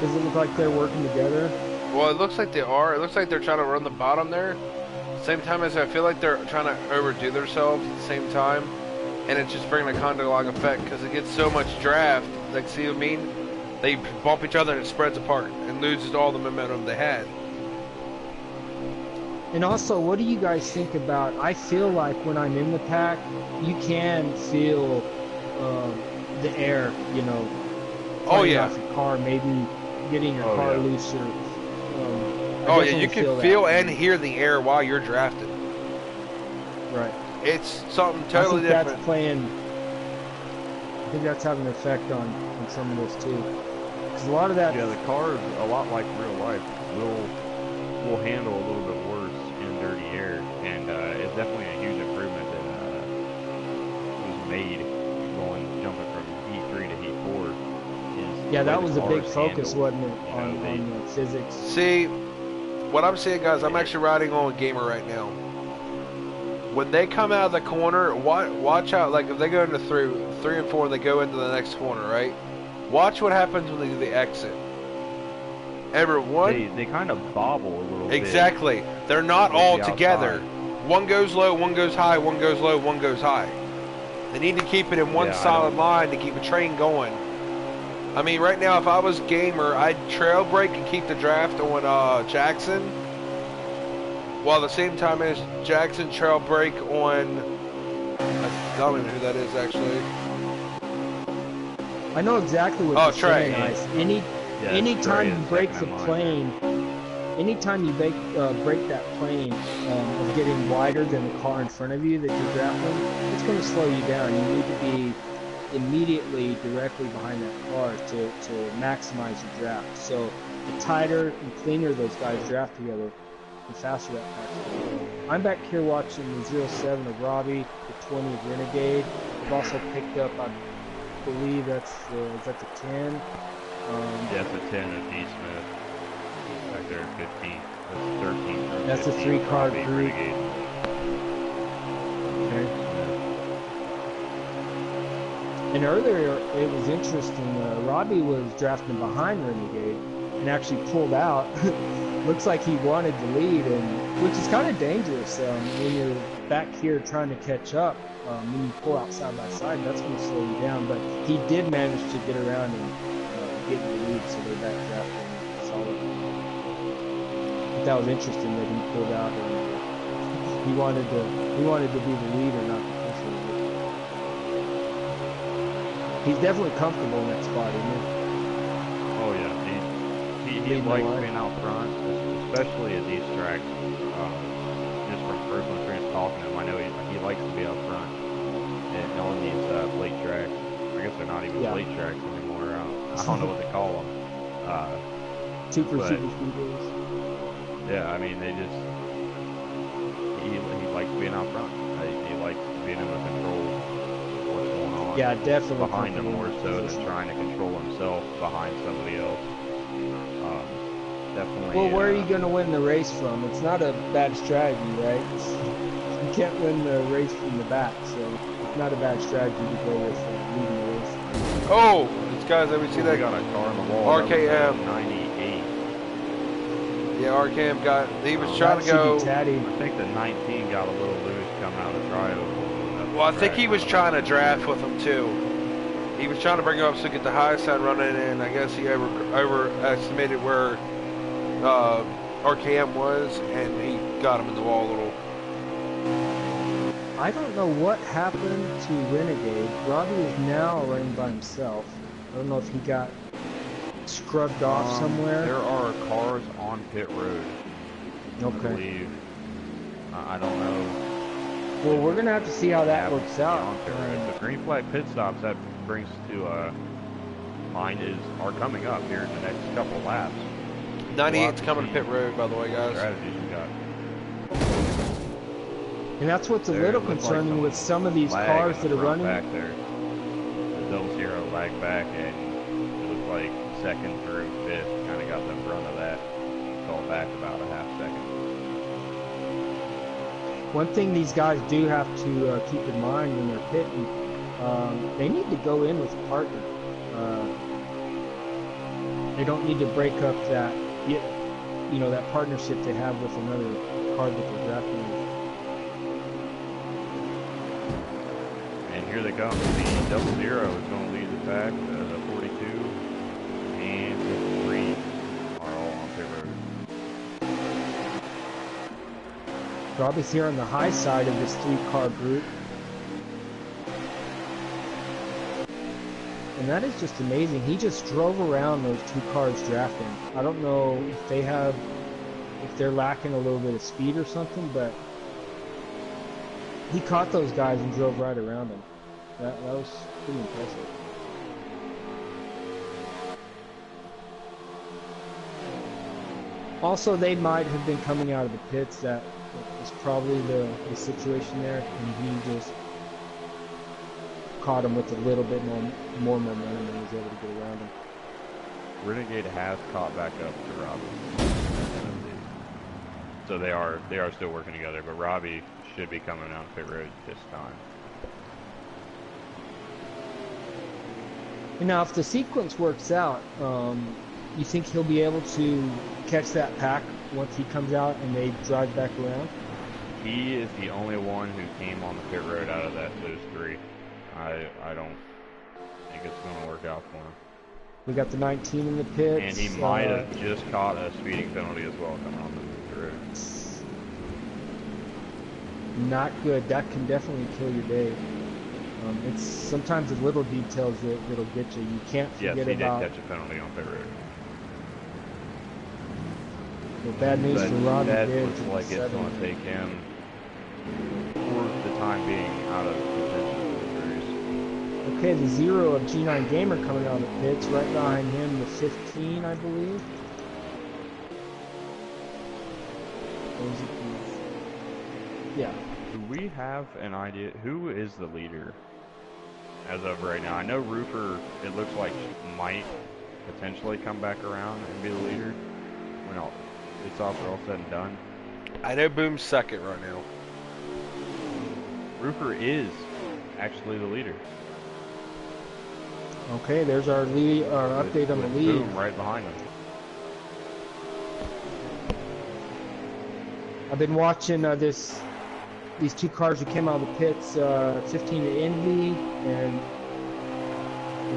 Does it look like they're working together? Well, it looks like they are. It looks like they're trying to run the bottom there. Same time as I feel like they're trying to overdo themselves at the same time. And it's just bringing a Condor-like effect because it gets so much draft. Like, see what I mean? They bump each other and it spreads apart and loses all the momentum they had. And also, what do you guys think about, I feel like when I'm in the pack, you can feel the air, you know, Oh, yeah. off your car, maybe getting your car looser. Oh, yeah, you can feel and hear the air while you're drafting. Right. It's something totally I think different. that's playing. I think that's having an effect on some of this too. Because a lot of that. Yeah, the cars, a lot like real life, will handle a little bit worse in dirty air, and it's definitely a huge improvement that was made jumping from Heat 3 to Heat 4. Yeah, that was a big focus, handle, wasn't it, on the physics? See, what I'm seeing, guys, I'm actually riding on a Gamer right now. When they come out of the corner, watch out. Like if they go into 3 and 4 and they go into the next corner, right? Watch what happens when they do the exit. Everyone, they kind of bobble a little bit. exactly. They're not with all the together. outside. One goes low, one goes high, one goes low, one goes high. They need to keep it in one Yeah, solid line to keep a train going. I mean, right now, if I was Gamer, I'd trail brake and keep the draft on Jackson. While at the same time as Jackson trail brake on, I don't even know who that is actually. I know exactly what Oh, you're Trey. saying, Ice. Anytime you break the plane, anytime you break that plane of getting wider than the car in front of you that you're grappling, it's going to slow you down. You need to be immediately directly behind that car to maximize your draft. So the tighter and cleaner those guys draft together, the faster that pack's going. I'm back here watching the 07 of Robbie, the 20 of Renegade. I've also picked up, I believe that's is that the 10? Yeah, it's a 10 of D Smith. Back there at 15. That's 13. That's a 3-car group. Renegade. Okay. And earlier, it was interesting. Robbie was drafting behind Renegade and actually pulled out. Looks like he wanted the lead, and which is kind of dangerous when you're back here trying to catch up. When you pull out side by side, that's going to slow you down. But he did manage to get around and get the lead, so they're back drafting solid. But that was interesting that he pulled out, and he wanted to be the leader, not the pusher. He's definitely comfortable in that spot, isn't he? Oh yeah, he likes being out front, especially at these tracks. Just from personal experience talking to him, I know he likes to be out front and on these late tracks. I guess they're not even late tracks anymore. I don't know what they call them. Super speedways. Yeah, I mean he likes being out front. He likes being able to control what's going on. Yeah, definitely Behind him more so than trying to control himself behind somebody else. Definitely. Well, where are you going to win the race from? It's not a bad strategy, right? You can't win the race from the back, so it's not a bad strategy to go with leading the race. Oh, these guys, let me see that. Got a car on the wall. RKM. 98. Yeah, RKM he was trying to go. I think the 19 got a little loose coming out of the tryover. Well, I think he was trying to draft with him too. He was trying to bring him up so get the high side running in. I guess he overestimated where RKM was, and he got him in the wall a little. I don't know what happened to Renegade. Robbie is now running by himself. I don't know if he got scrubbed off somewhere. There are cars on pit road. Okay. I believe. I don't know. Well, we're going to have to see how that works out. The green flag pit stops that brings to mind are coming up here in the next couple laps. 98's coming to pit road, by the way, guys. Strategies we got. And that's what's a little concerning with some of these cars that are running. Back there. The 0 lag back, and it looks like second through fifth kind of got the brunt of that. Fell back about a half second. One thing these guys do have to keep in mind when they're pitting, they need to go in with a partner. They don't need to break up that, that partnership they have with another car that they're drafting with. And here they come. The 00 is going to lead the pack. The 42 and the 3 are all on pit road. Robbie's here on the high side of this 3-car group. And that is just amazing. He just drove around those 2 cars drafting. I don't know if they're lacking a little bit of speed or something, but he caught those guys and drove right around them. That was pretty impressive. Also, they might have been coming out of the pits. That was probably the situation there, and he just caught him with a little bit more momentum and was able to get around him. Renegade has caught back up to Robbie. So they are still working together, but Robbie should be coming down pit road this time. And now, if the sequence works out, you think he'll be able to catch that pack once he comes out and they drive back around? He is the only one who came on the pit road out of those 3. I don't think it's going to work out for him. We got the 19 in the pits. And he might have just caught a speeding penalty as well coming on the road. Not good. That can definitely kill your day. It's sometimes the little details that'll get you. You can't forget about. Yes, he did catch a penalty on pit road. Well, bad news for Robbie. That looks like it's going to take him, for the time being, out of contention for the race. Okay, the 0 of G9 Gamer coming out of the pits. Right behind him, the 15, I believe. Or is it the... Yeah. Do we have an idea who is the leader as of right now? I know Roofer, it looks like, might potentially come back around and be the leader when it's all said and done. I know Boom's second right now. Roofer is actually the leader. Okay, there's our lead, our update on the lead. Boom right behind him. I've been watching these two cars that came out of the pits, 15 to Envy and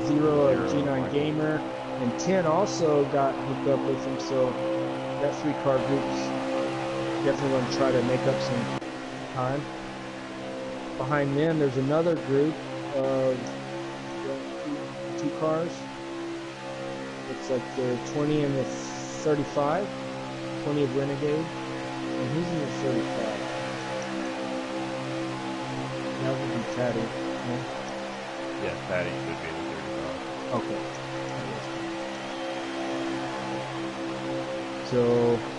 0 of G9 Gamer, and 10 also got hooked up with him, so that 3-car group's definitely going to try to make up some time. Behind them, there's another group of 2 cars. Looks like the 20 and the 35. 20 of Renegade. And who's in the 35? That would be Fatty. No? Yes, Fatty should be the 35. Okay. So,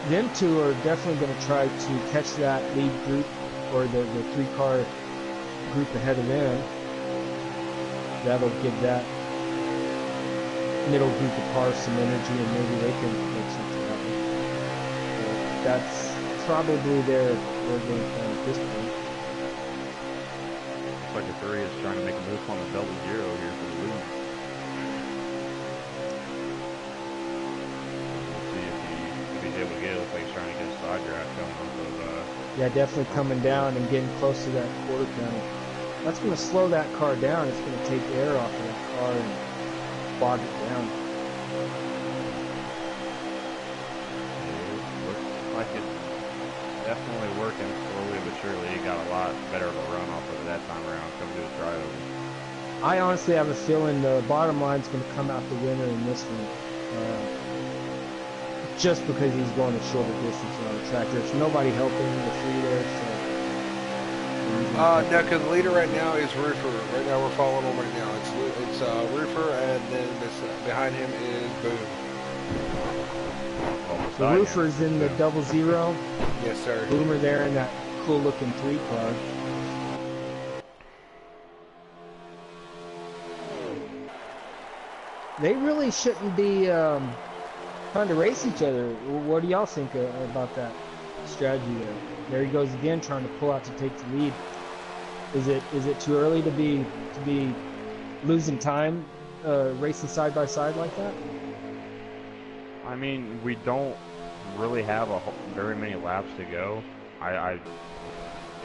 them two are definitely going to try to catch that lead group, or the 3-car group ahead of them. That'll give that middle group of cars some energy, and maybe they can make something happen. So that's probably their game plan at this point. Looks like the 3 is trying to make a move on the 0-0 here for the lead. We'll see if he's able to get it. Looks like he's trying to get a side draft going off of yeah, definitely coming down and getting close to that quarter counter. That's going to slow that car down. It's going to take air off of that car and bog it down. It looks like it's definitely working slowly but surely. He got a lot better of a run off of it that time around. Come to a tryover. I honestly have a feeling the bottom line's going to come out the winner in this one. Just because he's going a shorter distance on the track. There's nobody helping the 3 there, so... No, because the leader right now is Roofer. Right now we're following him right now. It's Roofer, and then behind him is Boom. The Roofer's in the 0-0. Yes, sir. Boomer there in that cool looking 3-car. They really shouldn't be trying to race each other. What do y'all think about that strategy there? There he goes again, trying to pull out to take the lead. Is it too early to be losing time racing side by side like that? I mean, we don't really have very many laps to go. It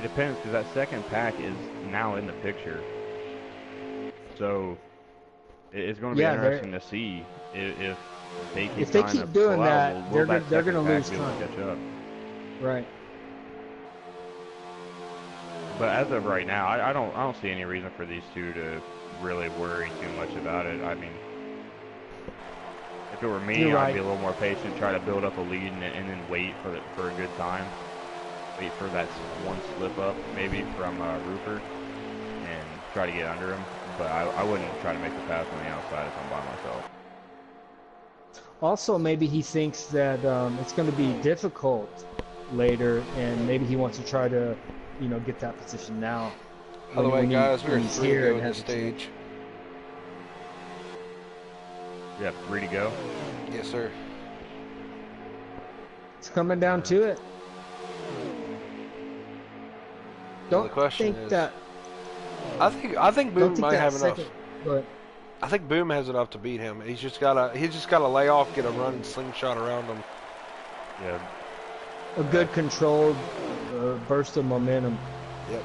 depends, because that second pack is now in the picture. So it's going to be interesting to see if they keep doing that. They're going to lose time. Catch up. Right. But as of right now, I don't see any reason for these two to really worry too much about it. I mean, if it were me, I'd be a little more patient, try to build up a lead, and then wait for a good time. Wait for that one slip up, maybe from Rupert, and try to get under him. But I wouldn't try to make the pass on the outside if I'm by myself. Also, maybe he thinks that it's going to be difficult later, and maybe he wants to try to, get that position now. By the way, guys, we're 3 to go in this stage. Yeah, 3 to go? Yes, sir. It's coming down to it. Don't think that. I think Boom might have enough. But I think Boom has enough to beat him. He's just gotta lay off, get a run and slingshot around him. Yeah. A good controlled burst of momentum. Yep.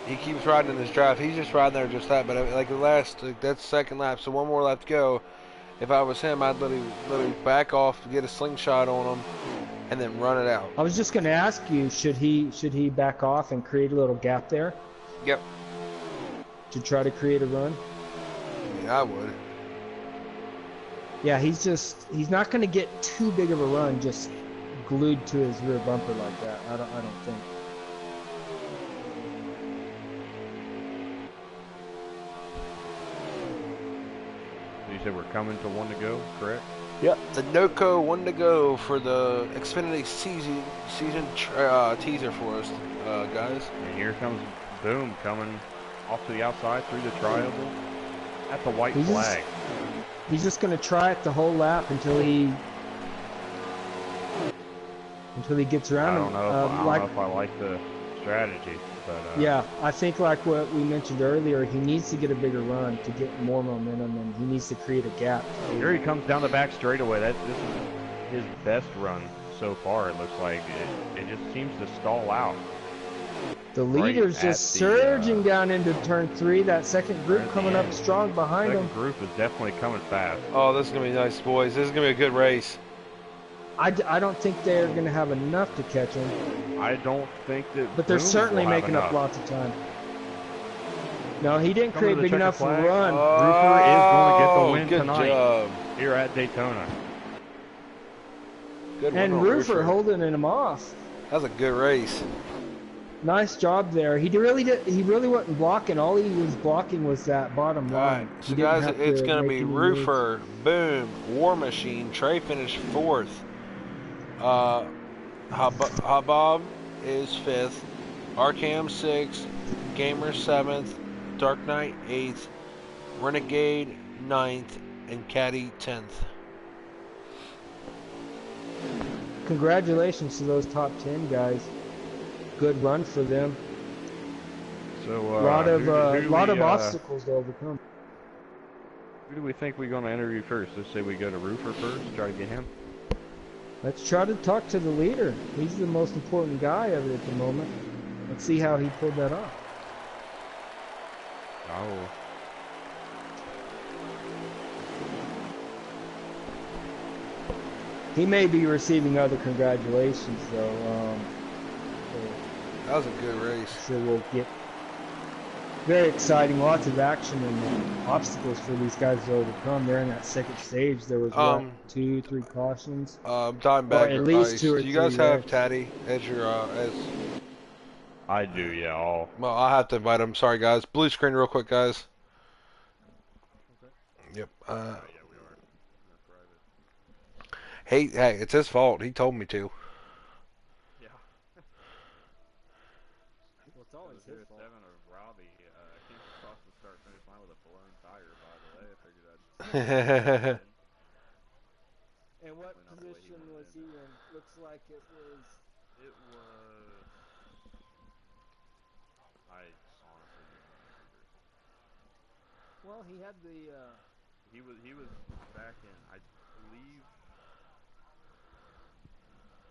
He keeps riding in his drive. He's just riding there just that. But like that's the second lap. So one more lap to go. If I was him, I'd literally back off, get a slingshot on him, and then run it out. I was just going to ask you, should he back off and create a little gap there? Yep. To try to create a run? I mean, I would. Yeah, he's not going to get too big of a run just glued to his rear bumper like that. I don't think. you said we're coming to 1 to go, correct? Yep. The NOCO 1 to go for the Xfinity season teaser for us, guys. And here comes Boom coming off to the outside through the trioval at the white flag. He's just going to try it the whole lap until he gets around. I don't know if I like the strategy, but yeah, I think like what we mentioned earlier, he needs to get a bigger run to get more momentum, and he needs to create a gap. Here he comes down the back straightaway. This is his best run so far. It looks like it just seems to stall out. The leader's just surging down into turn 3. That second group coming up strong behind him. Second group is definitely coming fast. Oh, this is going to be nice, boys. This is going to be a good race. I don't think they're going to have enough to catch him. I don't think that. But they're certainly making up lots of time. No, he didn't create big enough to run. Roofer is going to get the win good tonight job. here at Daytona. Good and Roofer holding him off. That was a good race. Nice job there. He really wasn't blocking. All he was blocking was that bottom line. All right, so guys, it's going to be Roofer, Boom, War Machine, Trey finished 4th. Habab is 5th, Arkham 6th, Gamer 7th, Dark Knight 8th, Renegade 9th, and Caddy 10th. Congratulations to those top 10 guys. Good run for them. So a lot of obstacles to overcome. Who do we think we're going to interview first? Let's say we go to Roofer first, try to get him. Let's try to talk to the leader. He's the most important guy of it at the moment. Let's see how he pulled that off. Oh. He may be receiving other congratulations, though. That was a good race. So we'll get very exciting, lots of action and obstacles for these guys to overcome. They're in that second stage. There was 2, 3 cautions. Diamondback at least ice. 2 or Do you guys 3 have Taddy as your I do, yeah. Well, I'll have to invite him. Sorry, guys. Blue screen real quick, guys. Okay. Yep. Hey, it's his fault. He told me to. Yeah. Well, it's always his fault. 7 of Robbie came across the start-finish line with a blown tire, by the way. I figured I'd... And what position was he in? Looks like it was... I honestly don't remember. Well, he had the... He was back in, I believe...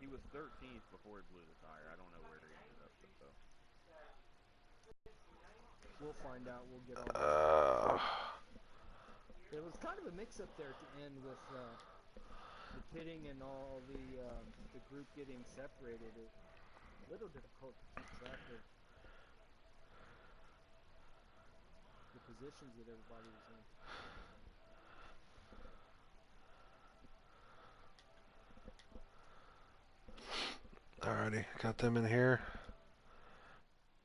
He was 13th before he blew the tire. I don't know where he ended up, though. We'll find out. We'll get all It was kind of a mix-up there at the end with the pitting and all the group getting separated. It's a little difficult to keep track of the positions that everybody was in. Alrighty, got them in here.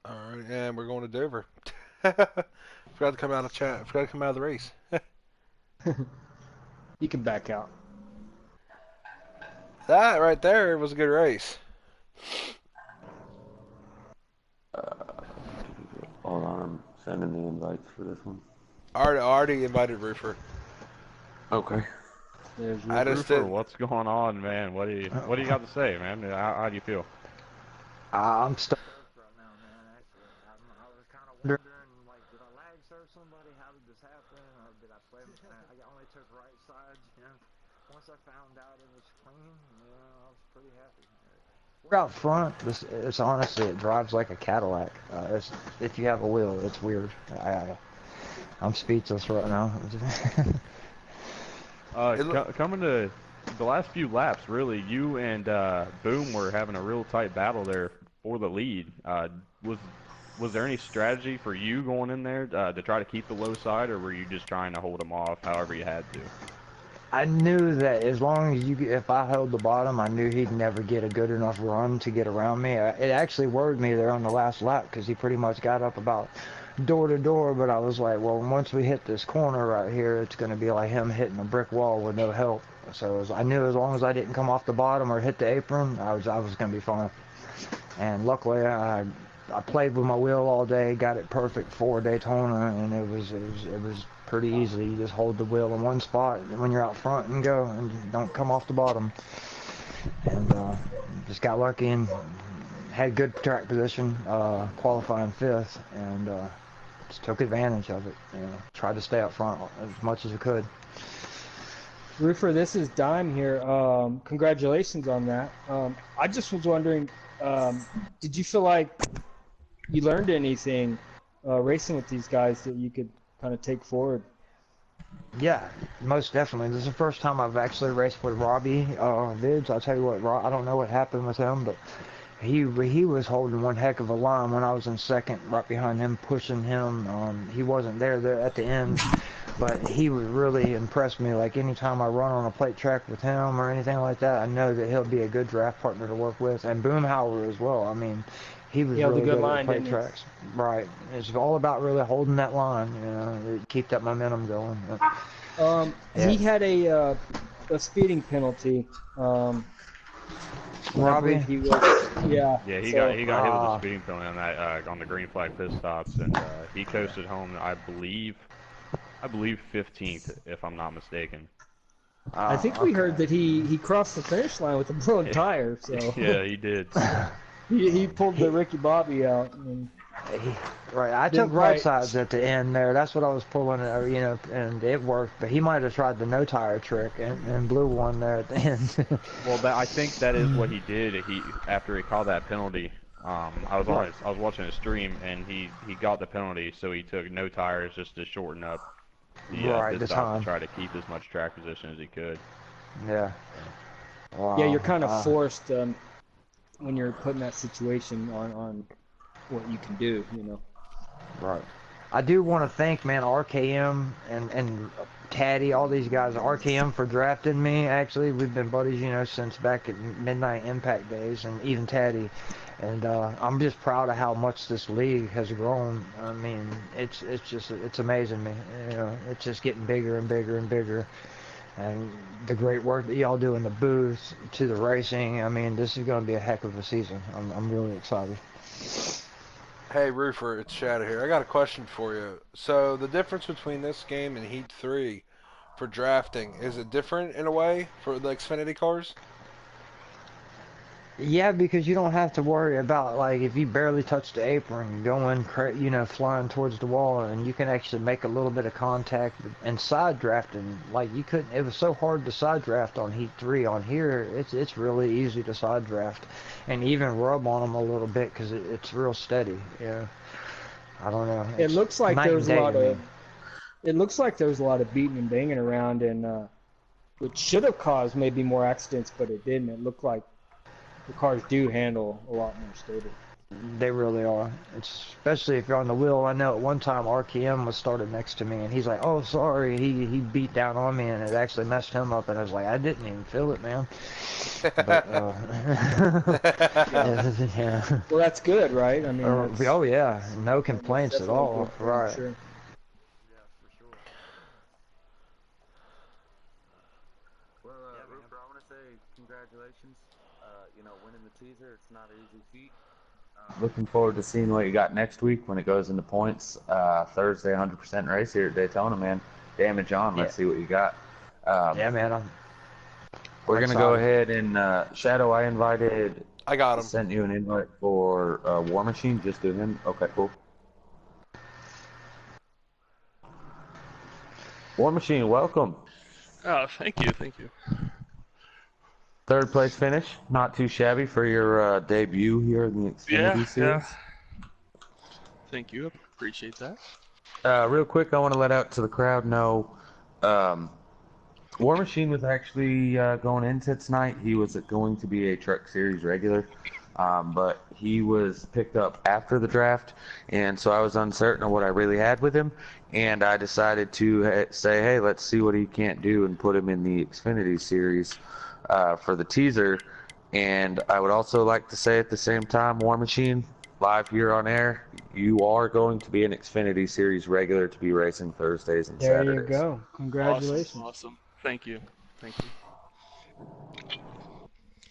Alright, and we're going to Dover. Forgot to come out of chat. Forgot to come out of the race. You can back out. That right there was a good race. Hold on, I'm sending the invites for this one. Already invited Roofer. Okay. There's Roofer, what's going on, man? What do you got to say, man? How do you feel? I'm stuck right now, man. Actually, I was kind of wondering, like, did I lag serve somebody? How did this happen? Or did I play? I only took right sides. Once I found out it was clean, I was pretty happy. We're out front. It's honestly, it drives like a Cadillac. If you have a wheel, it's weird. I'm speechless right now. Coming to the last few laps, really, you and Boom were having a real tight battle there for the lead. Was there any strategy for you going in there to try to keep the low side, or were you just trying to hold him off however you had to? I knew that as long as if I held the bottom, I knew he'd never get a good enough run to get around me. It actually worried me there on the last lap because he pretty much got up about door to door, but I was like, well, once we hit this corner right here, it's going to be like him hitting a brick wall with no help. So I knew as long as I didn't come off the bottom or hit the apron, I was going to be fine. And luckily, I played with my wheel all day, got it perfect for Daytona, and it was pretty easy. You just hold the wheel in one spot when you're out front and go, and don't come off the bottom. And just got lucky and had good track position, qualifying 5th, and just took advantage of it. Tried to stay up front as much as I could. Roofer, this is Dime here. Congratulations on that. I just was wondering, did you feel like you learned anything racing with these guys that you could kind of take forward? Yeah, most definitely. This is the first time I've actually raced with Robbie Vids. I'll tell you what, I don't know what happened with him, but he was holding one heck of a line when I was in second, right behind him, pushing him. He wasn't there at the end, but he would really impress me. Like anytime I run on a plate track with him or anything like that, I know that he'll be a good draft partner to work with. And Boomhauer as well. I mean, he was really good at plate tracks. Right. It's all about really holding that line, to keep that momentum going. He had a speeding penalty. Robbie? He was, Yeah, he got hit with a speeding penalty on that on the green flag pit stops, and he coasted home. I believe 15th, if I'm not mistaken. I think we heard that he crossed the finish line with a blown tire. So yeah, he did. he pulled the Ricky Bobby out. Right, I took right sides at the end there. That's what I was pulling, and it worked. But he might have tried the no tire trick and blew one there at the end. Well, I think that is what he did. After he called that penalty, I was watching his stream, and he got the penalty, so he took no tires just to shorten up the time to try to keep as much track position as he could. Yeah. Wow. Yeah, you're kind of forced when you're put in that situation on what you can do, Right. I do want to thank, man, RKM and Caddy, all these guys. RKM for drafting me. Actually, we've been buddies, since back at Midnight Impact days, and even Taddy. And I'm just proud of how much this league has grown. I mean, it's amazing, man. It's just getting bigger and bigger and bigger. And the great work that y'all do in the booth to the racing. I mean, this is going to be a heck of a season. I'm really excited. Hey, Roofer, it's Shadow here. I got a question for you. So, the difference between this game and Heat 3 for drafting, is it different in a way for the Xfinity cars? Yeah, because you don't have to worry about, like, if you barely touch the apron, going, flying towards the wall, and you can actually make a little bit of contact and side drafting. Like, you couldn't, it was so hard to side draft on Heat 3. On here, it's really easy to side draft and even rub on them a little bit because it's real steady. I don't know. It looks like there was a lot of beating and banging around, and which should have caused maybe more accidents, but it didn't. It looked like the cars do handle a lot more stable. They really are. Especially if you're on the wheel. I know at one time RKM was started next to me, and he's like, "Oh, sorry." He beat down on me, and it actually messed him up. And I was like, "I didn't even feel it, man." But, yeah. Well, that's good, right? I mean, oh yeah, no complaints at all. Right. Sure. Well, Rupert, I want to say congratulations. Winning the teaser, it's not an easy feat. Looking forward to seeing what you got next week when it goes into points. Thursday, 100% race here at Daytona, man. Damage on. Let's see what you got. Yeah, man. We're going to go ahead and, Shadow, I got him. Sent you an invite for War Machine. Just do him. Okay, cool. War Machine, welcome. Oh, thank you. Third place finish, not too shabby for your debut here in the Xfinity Series. Yeah. Thank you, appreciate that. Real quick, I want to let out to the crowd know, War Machine was actually going into tonight. He was going to be a Truck Series regular, but he was picked up after the draft, and so I was uncertain of what I really had with him, and I decided to say, hey, let's see what he can't do and put him in the Xfinity Series. For the teaser, and I would also like to say at the same time, War Machine, live here on air, you are going to be an Xfinity Series regular to be racing Thursdays and There you Saturdays. go. Congratulations. Awesome. Thank you. Thank you.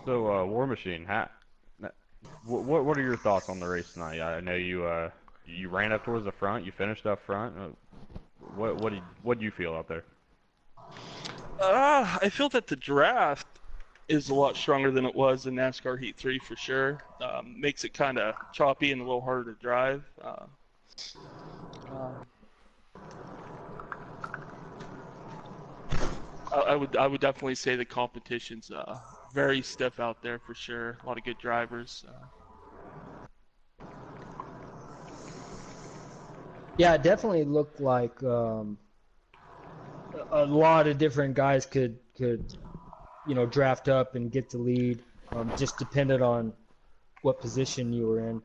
So, War Machine, what are your thoughts on the race tonight? I know you ran up towards the front, you finished up front. What do you feel out there? I feel that the draft is a lot stronger than it was in NASCAR Heat 3 for sure. Makes it kind of choppy and a little harder to drive. I would definitely say the competition's very stiff out there for sure. A lot of good drivers. Yeah, it definitely looked like a lot of different guys could draft up and get the lead. Just depended on what position you were in.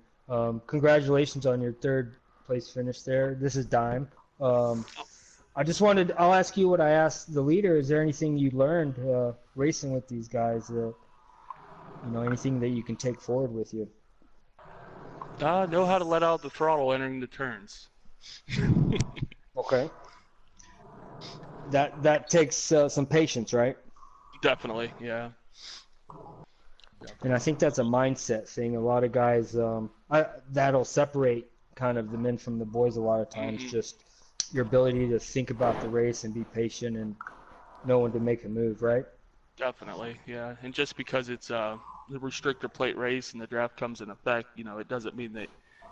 Congratulations on your third place finish there. This is Dime. I'll ask you what I asked the leader. Is there anything you learned racing with these guys that, anything that you can take forward with you? Know how to let out the throttle entering the turns. Okay. That takes some patience, right? Definitely, yeah. And I think that's a mindset thing. A lot of guys, that'll separate kind of the men from the boys a lot of times. Just your ability to think about the race and be patient and know when to make a move, right? Definitely, yeah. And just because it's the restrictor plate race and the draft comes in effect, it doesn't mean that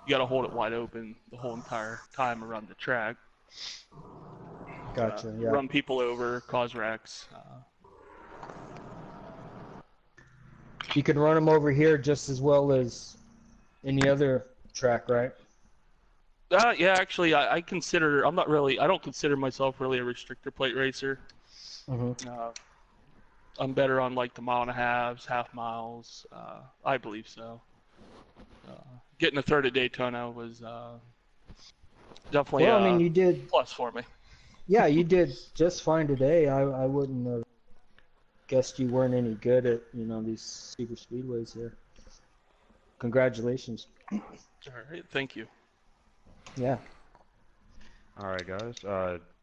you got to hold it wide open the whole entire time around the track. Gotcha. Yeah. Run people over, cause wrecks. You can run them over here just as well as any other track, right? Yeah, actually, I don't consider myself really a restrictor plate racer. I'm better on like the mile and a half miles. I believe so. Getting a third at Daytona was definitely you did plus for me. Yeah, you did just fine today. I wouldn't have guessed you weren't any good at these super speedways here. Congratulations. All right, thank you. Yeah. All right, guys.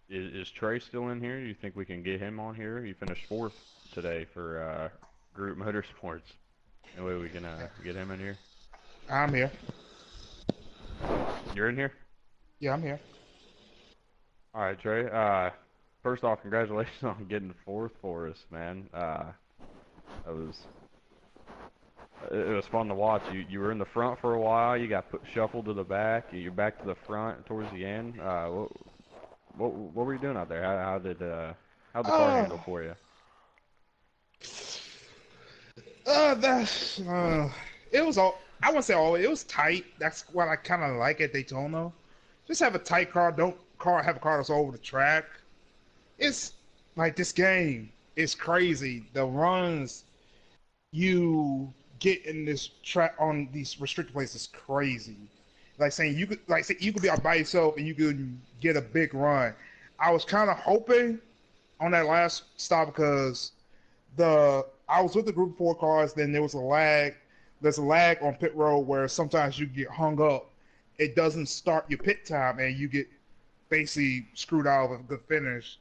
Is Trey still in here? Do you think we can get him on here? He finished 4th today for Group Motorsports. Any way we can get him in here? I'm here. You're in here? Yeah, I'm here. All right, Trey. First off, congratulations on getting 4th for us, man. It was fun to watch. You were in the front for a while. You got shuffled to the back. You're back to the front towards the end. What were you doing out there? How'd the car handle for you? It was all. I wouldn't say all. It was tight. That's what I kind of like at Daytona. Just have a tight car. Don't have a car that's all over the track. It's like this game is crazy. The runs you get in this track on these restricted places is crazy. Like saying you could be out by yourself and you could get a big run. I was kind of hoping on that last stop because I was with the group of 4 cars. Then there was a lag. There's a lag on pit road where sometimes you get hung up. It doesn't start your pit time and you get basically screwed out of a good finish.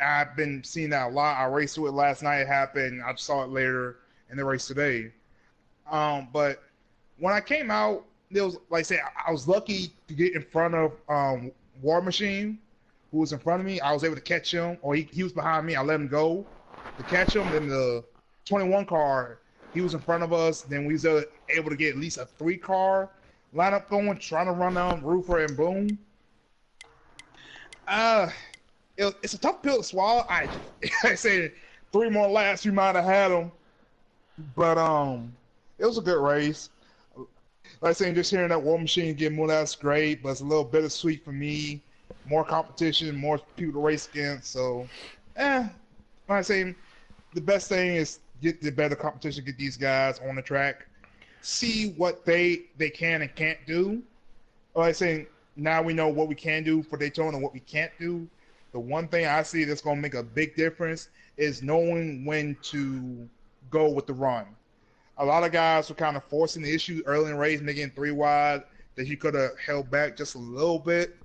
I've been seeing that a lot. I raced with it last night. It happened. I saw it later in the race today. But when I came out, there was I was lucky to get in front of War Machine, who was in front of me. I was able to catch him, or he was behind me. I let him go to catch him. Then the 21 car, he was in front of us. Then we was able to get at least a 3-car lineup going, trying to run down Roofer and Boone. It's a tough pill to swallow. I said 3 more laps, we might have had him. But it was a good race. Like I said, just hearing that War Machine get more, that's great. But it's a little bittersweet for me. More competition, more people to race against. So, like I say, the best thing is get the better competition, get these guys on the track, see what they can and can't do. Like I say, now we know what we can do for Daytona and what we can't do. The one thing I see that's going to make a big difference is knowing when to go with the run. A lot of guys were kind of forcing the issue early in the race, making 3 wide that you could have held back just a little bit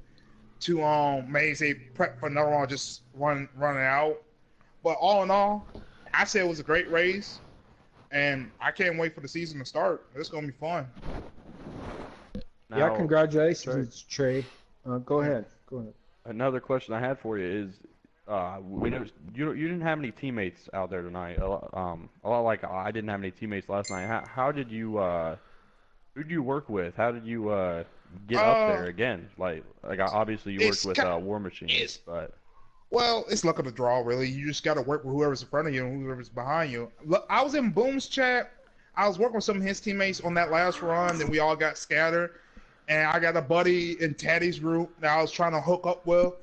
to maybe say prep for another one, just running out. But all in all, I say it was a great race, and I can't wait for the season to start. It's gonna be fun. Now, Yeah, congratulations, Trey. Go ahead. another question I had for you is, we know you didn't have any teammates out there tonight. A lot like I didn't have any teammates last night. How did you who did you work with? How did you get up there again? Like obviously you worked with War Machine, but well, it's luck of the draw, really. You just got to work with whoever's in front of you and whoever's behind you. Look, I was in Boom's chat. I was working with some of his teammates on that last run, then we all got scattered. And I got a buddy in Taddy's group that I was trying to hook up with.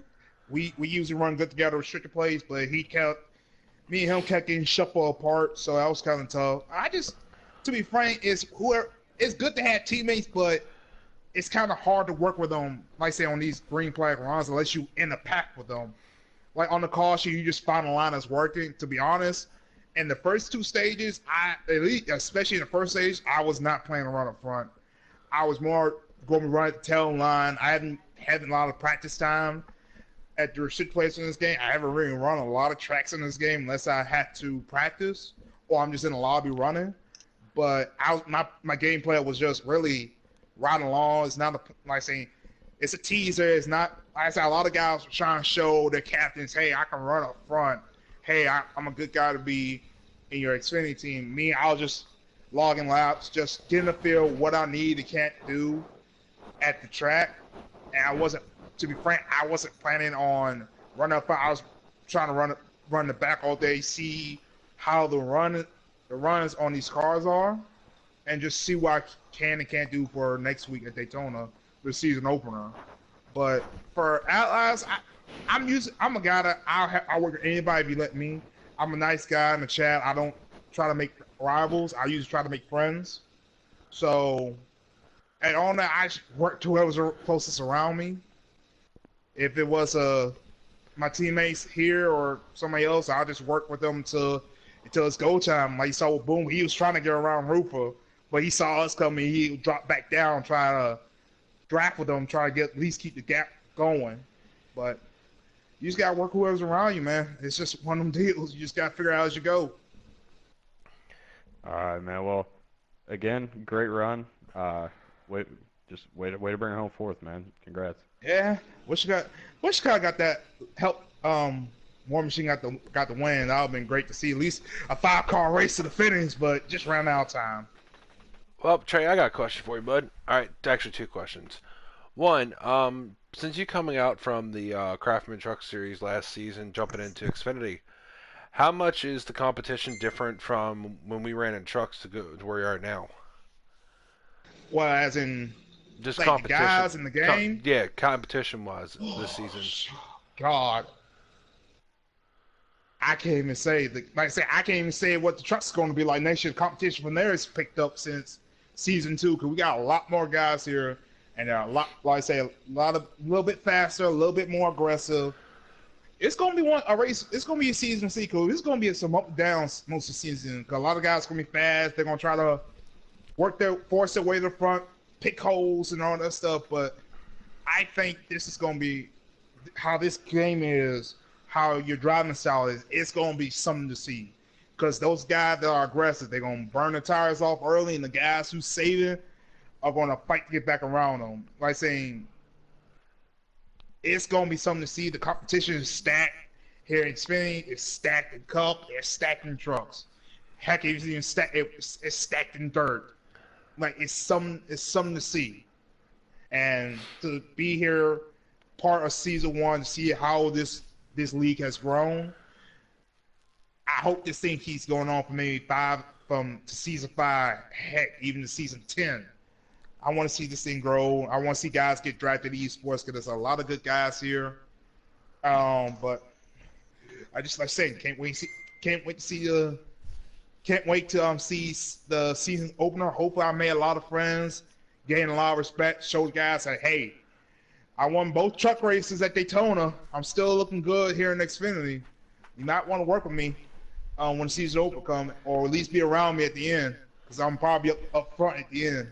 We usually run good together, restricted plays, but me and him kept getting shuffled apart, so that was kind of tough. To be frank, it's good to have teammates, but it's kind of hard to work with them, like say on these green flag runs, unless you in a pack with them. Like on the call sheet, you just find a line that's working. To be honest, in the first 2 stages, especially in the first stage, I was not playing around up front. I was more going to run at the tail line. I haven't had a lot of practice time at the restricted place in this game. I haven't really run a lot of tracks in this game unless I had to practice or I'm just in the lobby running. But my gameplay was just really riding along. It's not it's a teaser. It's not. Like I said, a lot of guys were trying to show their captains, hey, I can run up front. Hey, I'm a good guy to be in your Xfinity team. Me, I was just logging laps, just getting the feel what I need and can't do at the track. And to be frank, I wasn't planning on running up front. I was trying to run the back all day, see how the runs on these cars are, and just see what I can and can't do for next week at Daytona, the season opener. But for Atlas, I'm a guy that I'll work with anybody if you let me. I'm a nice guy in the chat. I don't try to make rivals. I usually try to make friends. So, and on that, I work to whoever's closest around me. If it was my teammates here or somebody else, I'll just work with them until it's go time. Like you saw with Boom, he was trying to get around Roofer, but he saw us coming. He dropped back down, try to draft with them, try to at least keep the gap going. But you just gotta work whoever's around you, man. It's just one of them deals. You just gotta figure out as you go. all right, man. Well, again, great run. Way to bring it home 4th, man. Congrats. Yeah, wish you got that help. War Machine got the win. That would have been great to see at least a 5-car race to the finish, but just ran out of time. Well, Trey, I got a question for you, bud. All right, actually 2 questions. One, since you coming out from the Craftsman Truck Series last season, jumping into Xfinity, how much is the competition different from when we ran in trucks to where you are now? Well, as in Just like competition. the guys in the game? Yeah, competition-wise this season. God. I can't even say I can't even say what the truck's going to be like next year. The competition from there is picked up since season 2 because we got a lot more guys here, and they're a lot, like I say, a little bit faster, a little bit more aggressive. It's going to be a race. It's going to be a season to see because it's going to be some up and downs most of the season. Because a lot of guys are going to be fast. They're going to try to force their way to the front, pick holes and all that stuff. But I think this is going to be how this game is. How your driving style is, it's going to be something to see. Because those guys that are aggressive, they're going to burn the tires off early, and the guys who's saving are going to fight to get back around them. Like saying, it's going to be something to see. The competition is stacked here in Xfinity. It's stacked in Cup. It's stacked in trucks. Heck, it's even stacked. It's stacked in dirt. Like it's something to see. And to be here, part of season 1, to see how this league has grown. I hope this thing keeps going on for maybe to season 5, heck, even to season 10. I want to see this thing grow. I want to see guys get drafted to esports because there's a lot of good guys here. But I just like saying, can't wait to see the season opener. Hopefully, I made a lot of friends, gain a lot of respect, show the guys that hey, I won both truck races at Daytona. I'm still looking good here in Xfinity. You might want to work with me when the season open comes, or at least be around me at the end. because I'm probably up front at the end.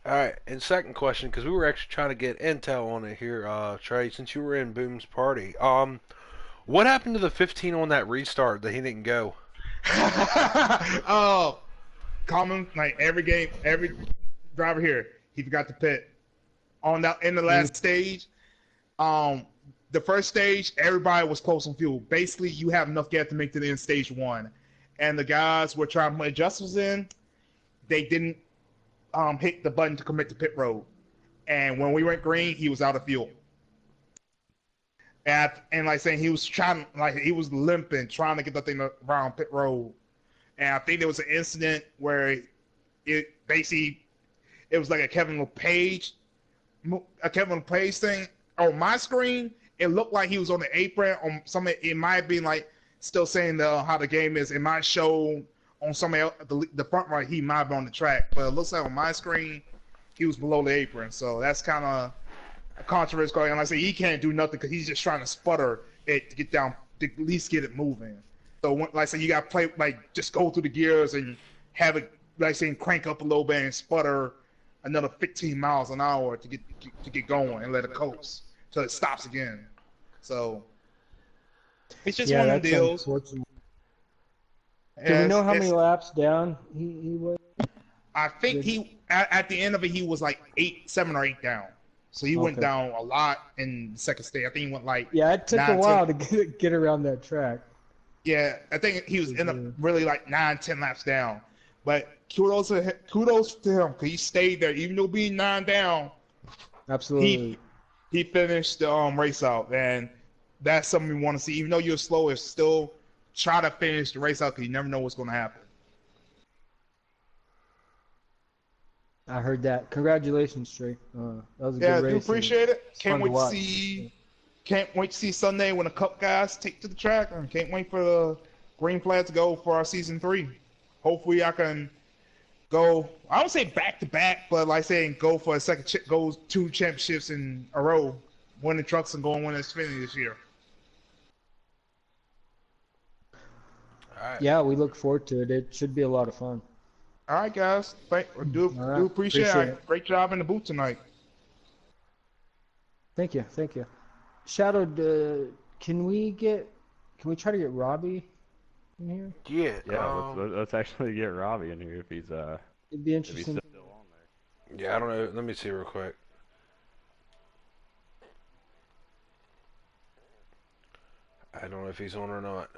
All right, and second question, because we were actually trying to get intel on it here, Trey, since you were in Boom's party. What happened to the 15 on that restart that he didn't go? Oh, common like every game, every driver here, he forgot to pit on that in the last stage. The first stage, everybody was close on fuel. Basically, you have enough gas to make it in stage one, and the guys were trying to put adjustments in. They didn't hit the button to commit to pit road, and when we went green, he was out of fuel. And like saying he was trying, like he was limping, trying to get the thing around pit road. And I think there was an incident where it basically it was like a Kevin LePage thing on my screen. It looked like he was on the apron. On some, it might have been like still saying how the game is. It might show on somebody else, the front right. He might be on the track, but it looks like on my screen he was below the apron. So that's kind of a controversy going on. Like I say, he can't do nothing because he's just trying to sputter it to get down, to at least get it moving. So like I say, you got to play like just go through the gears and have it like saying crank up a little bit and sputter another 15 miles an hour to get going and let it coast till it stops again. So it's just one of the deals. Do we know how many laps down he was? I think he at the end of it he was like 7 or 8 down. So he went down a lot in the second stage. I think he went like it took a while to get around that track. Yeah, I think he was in a really like 9-10 laps down. But kudos to him because he stayed there even though being 9 down. Absolutely. He finished the race out, and that's something we want to see. Even though you're slow, it's still try to finish the race out because you never know what's going to happen. I heard that. Congratulations, Trey. That was a good race. Yeah, I do appreciate it. Can't wait to see Sunday when the Cup guys take to the track, and can't wait for the green flag to go for our season 3. Hopefully, I can go. I don't say back to back, but like saying go for a second, go 2 championships in a row, win the trucks and go and win Xfinity this year. All right. Yeah, we look forward to it. It should be a lot of fun. All right, guys. Do appreciate it. Great job in the booth tonight. Thank you. Shadow, can we try to get Robbie in here? Yeah. Let's actually get Robbie in here if he's It'd be interesting. If he's still on there. Yeah, I don't know. Let me see real quick. I don't know if he's on or not.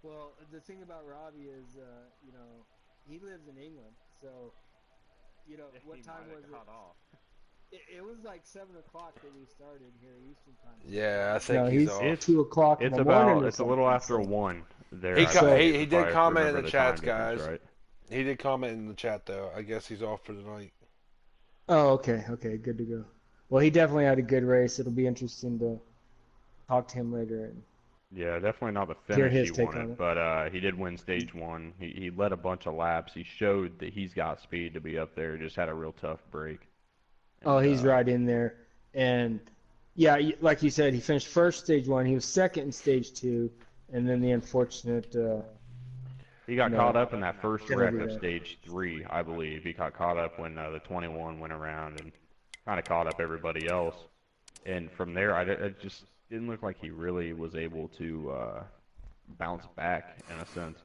Well, the thing about Robbie is, he lives in England, so, what time was it? It was like 7 o'clock that we started here Eastern time. Yeah, I think he's off. It's 2 o'clock in the morning. It's a little after 1 there. He did comment in the chat, guys. Right? He did comment in the chat, though. I guess he's off for the night. Oh, okay, good to go. Well, he definitely had a good race. It'll be interesting to talk to him later. Yeah, definitely not the finish he wanted, but he did win stage 1. He led a bunch of laps. He showed that he's got speed to be up there. Just had a real tough break. And, he's right in there. And, yeah, like you said, he finished first stage 1. He was second in stage 2. And then the unfortunate... he got caught up in that first wreck of stage 3, I believe. He got caught up when the 21 went around and kind of caught up everybody else. And from there, I just... didn't look like he really was able to bounce back in a sense.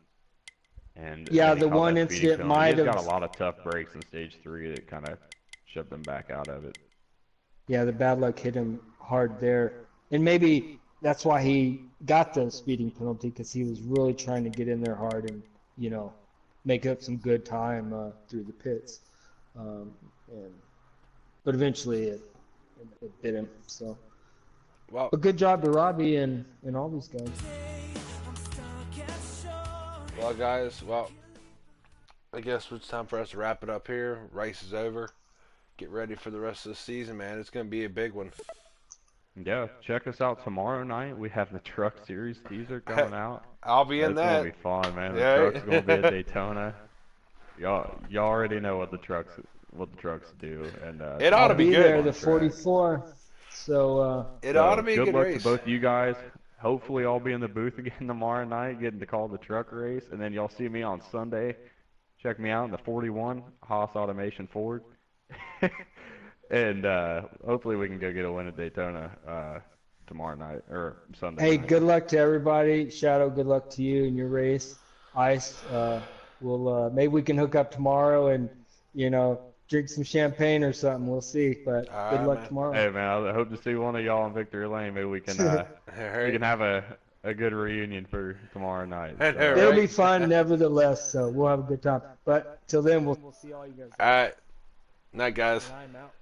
And yeah, the one incident might have got a lot of tough breaks in stage 3 that kind of shoved him back out of it. Yeah, the bad luck hit him hard there, and maybe that's why he got the speeding penalty because he was really trying to get in there hard and make up some good time through the pits. But eventually it bit him. So. Well, a good job to Robbie and all these guys. Well, guys, I guess it's time for us to wrap it up here. Race is over. Get ready for the rest of the season, man. It's going to be a big one. Yeah, check us out tomorrow night. We have the Truck Series teaser coming out. I'll be in that. It's going to be fun, man. The truck's going to be at Daytona. Y'all already know what the trucks do, and it ought to be good. There, the 44. So it ought to be a good race. Good luck to both you guys. hopefully I'll be in the booth again tomorrow night, getting to call the truck race, and then y'all see me on Sunday. Check me out in the 41 Haas Automation Ford, and hopefully we can go get a win at Daytona tomorrow night or Sunday. Hey, night. good luck to everybody. Shadow, good luck to you in your race. Ice, we'll maybe we can hook up tomorrow and drink some champagne or something. We'll see. But good luck man. tomorrow. Hey man, I hope to see one of y'all in Victory Lane. Maybe we can we can have a good reunion for tomorrow night. So. It'll be fun, nevertheless. So we'll have a good time. But till then, we'll see all you guys. All right, night, guys. I'm out.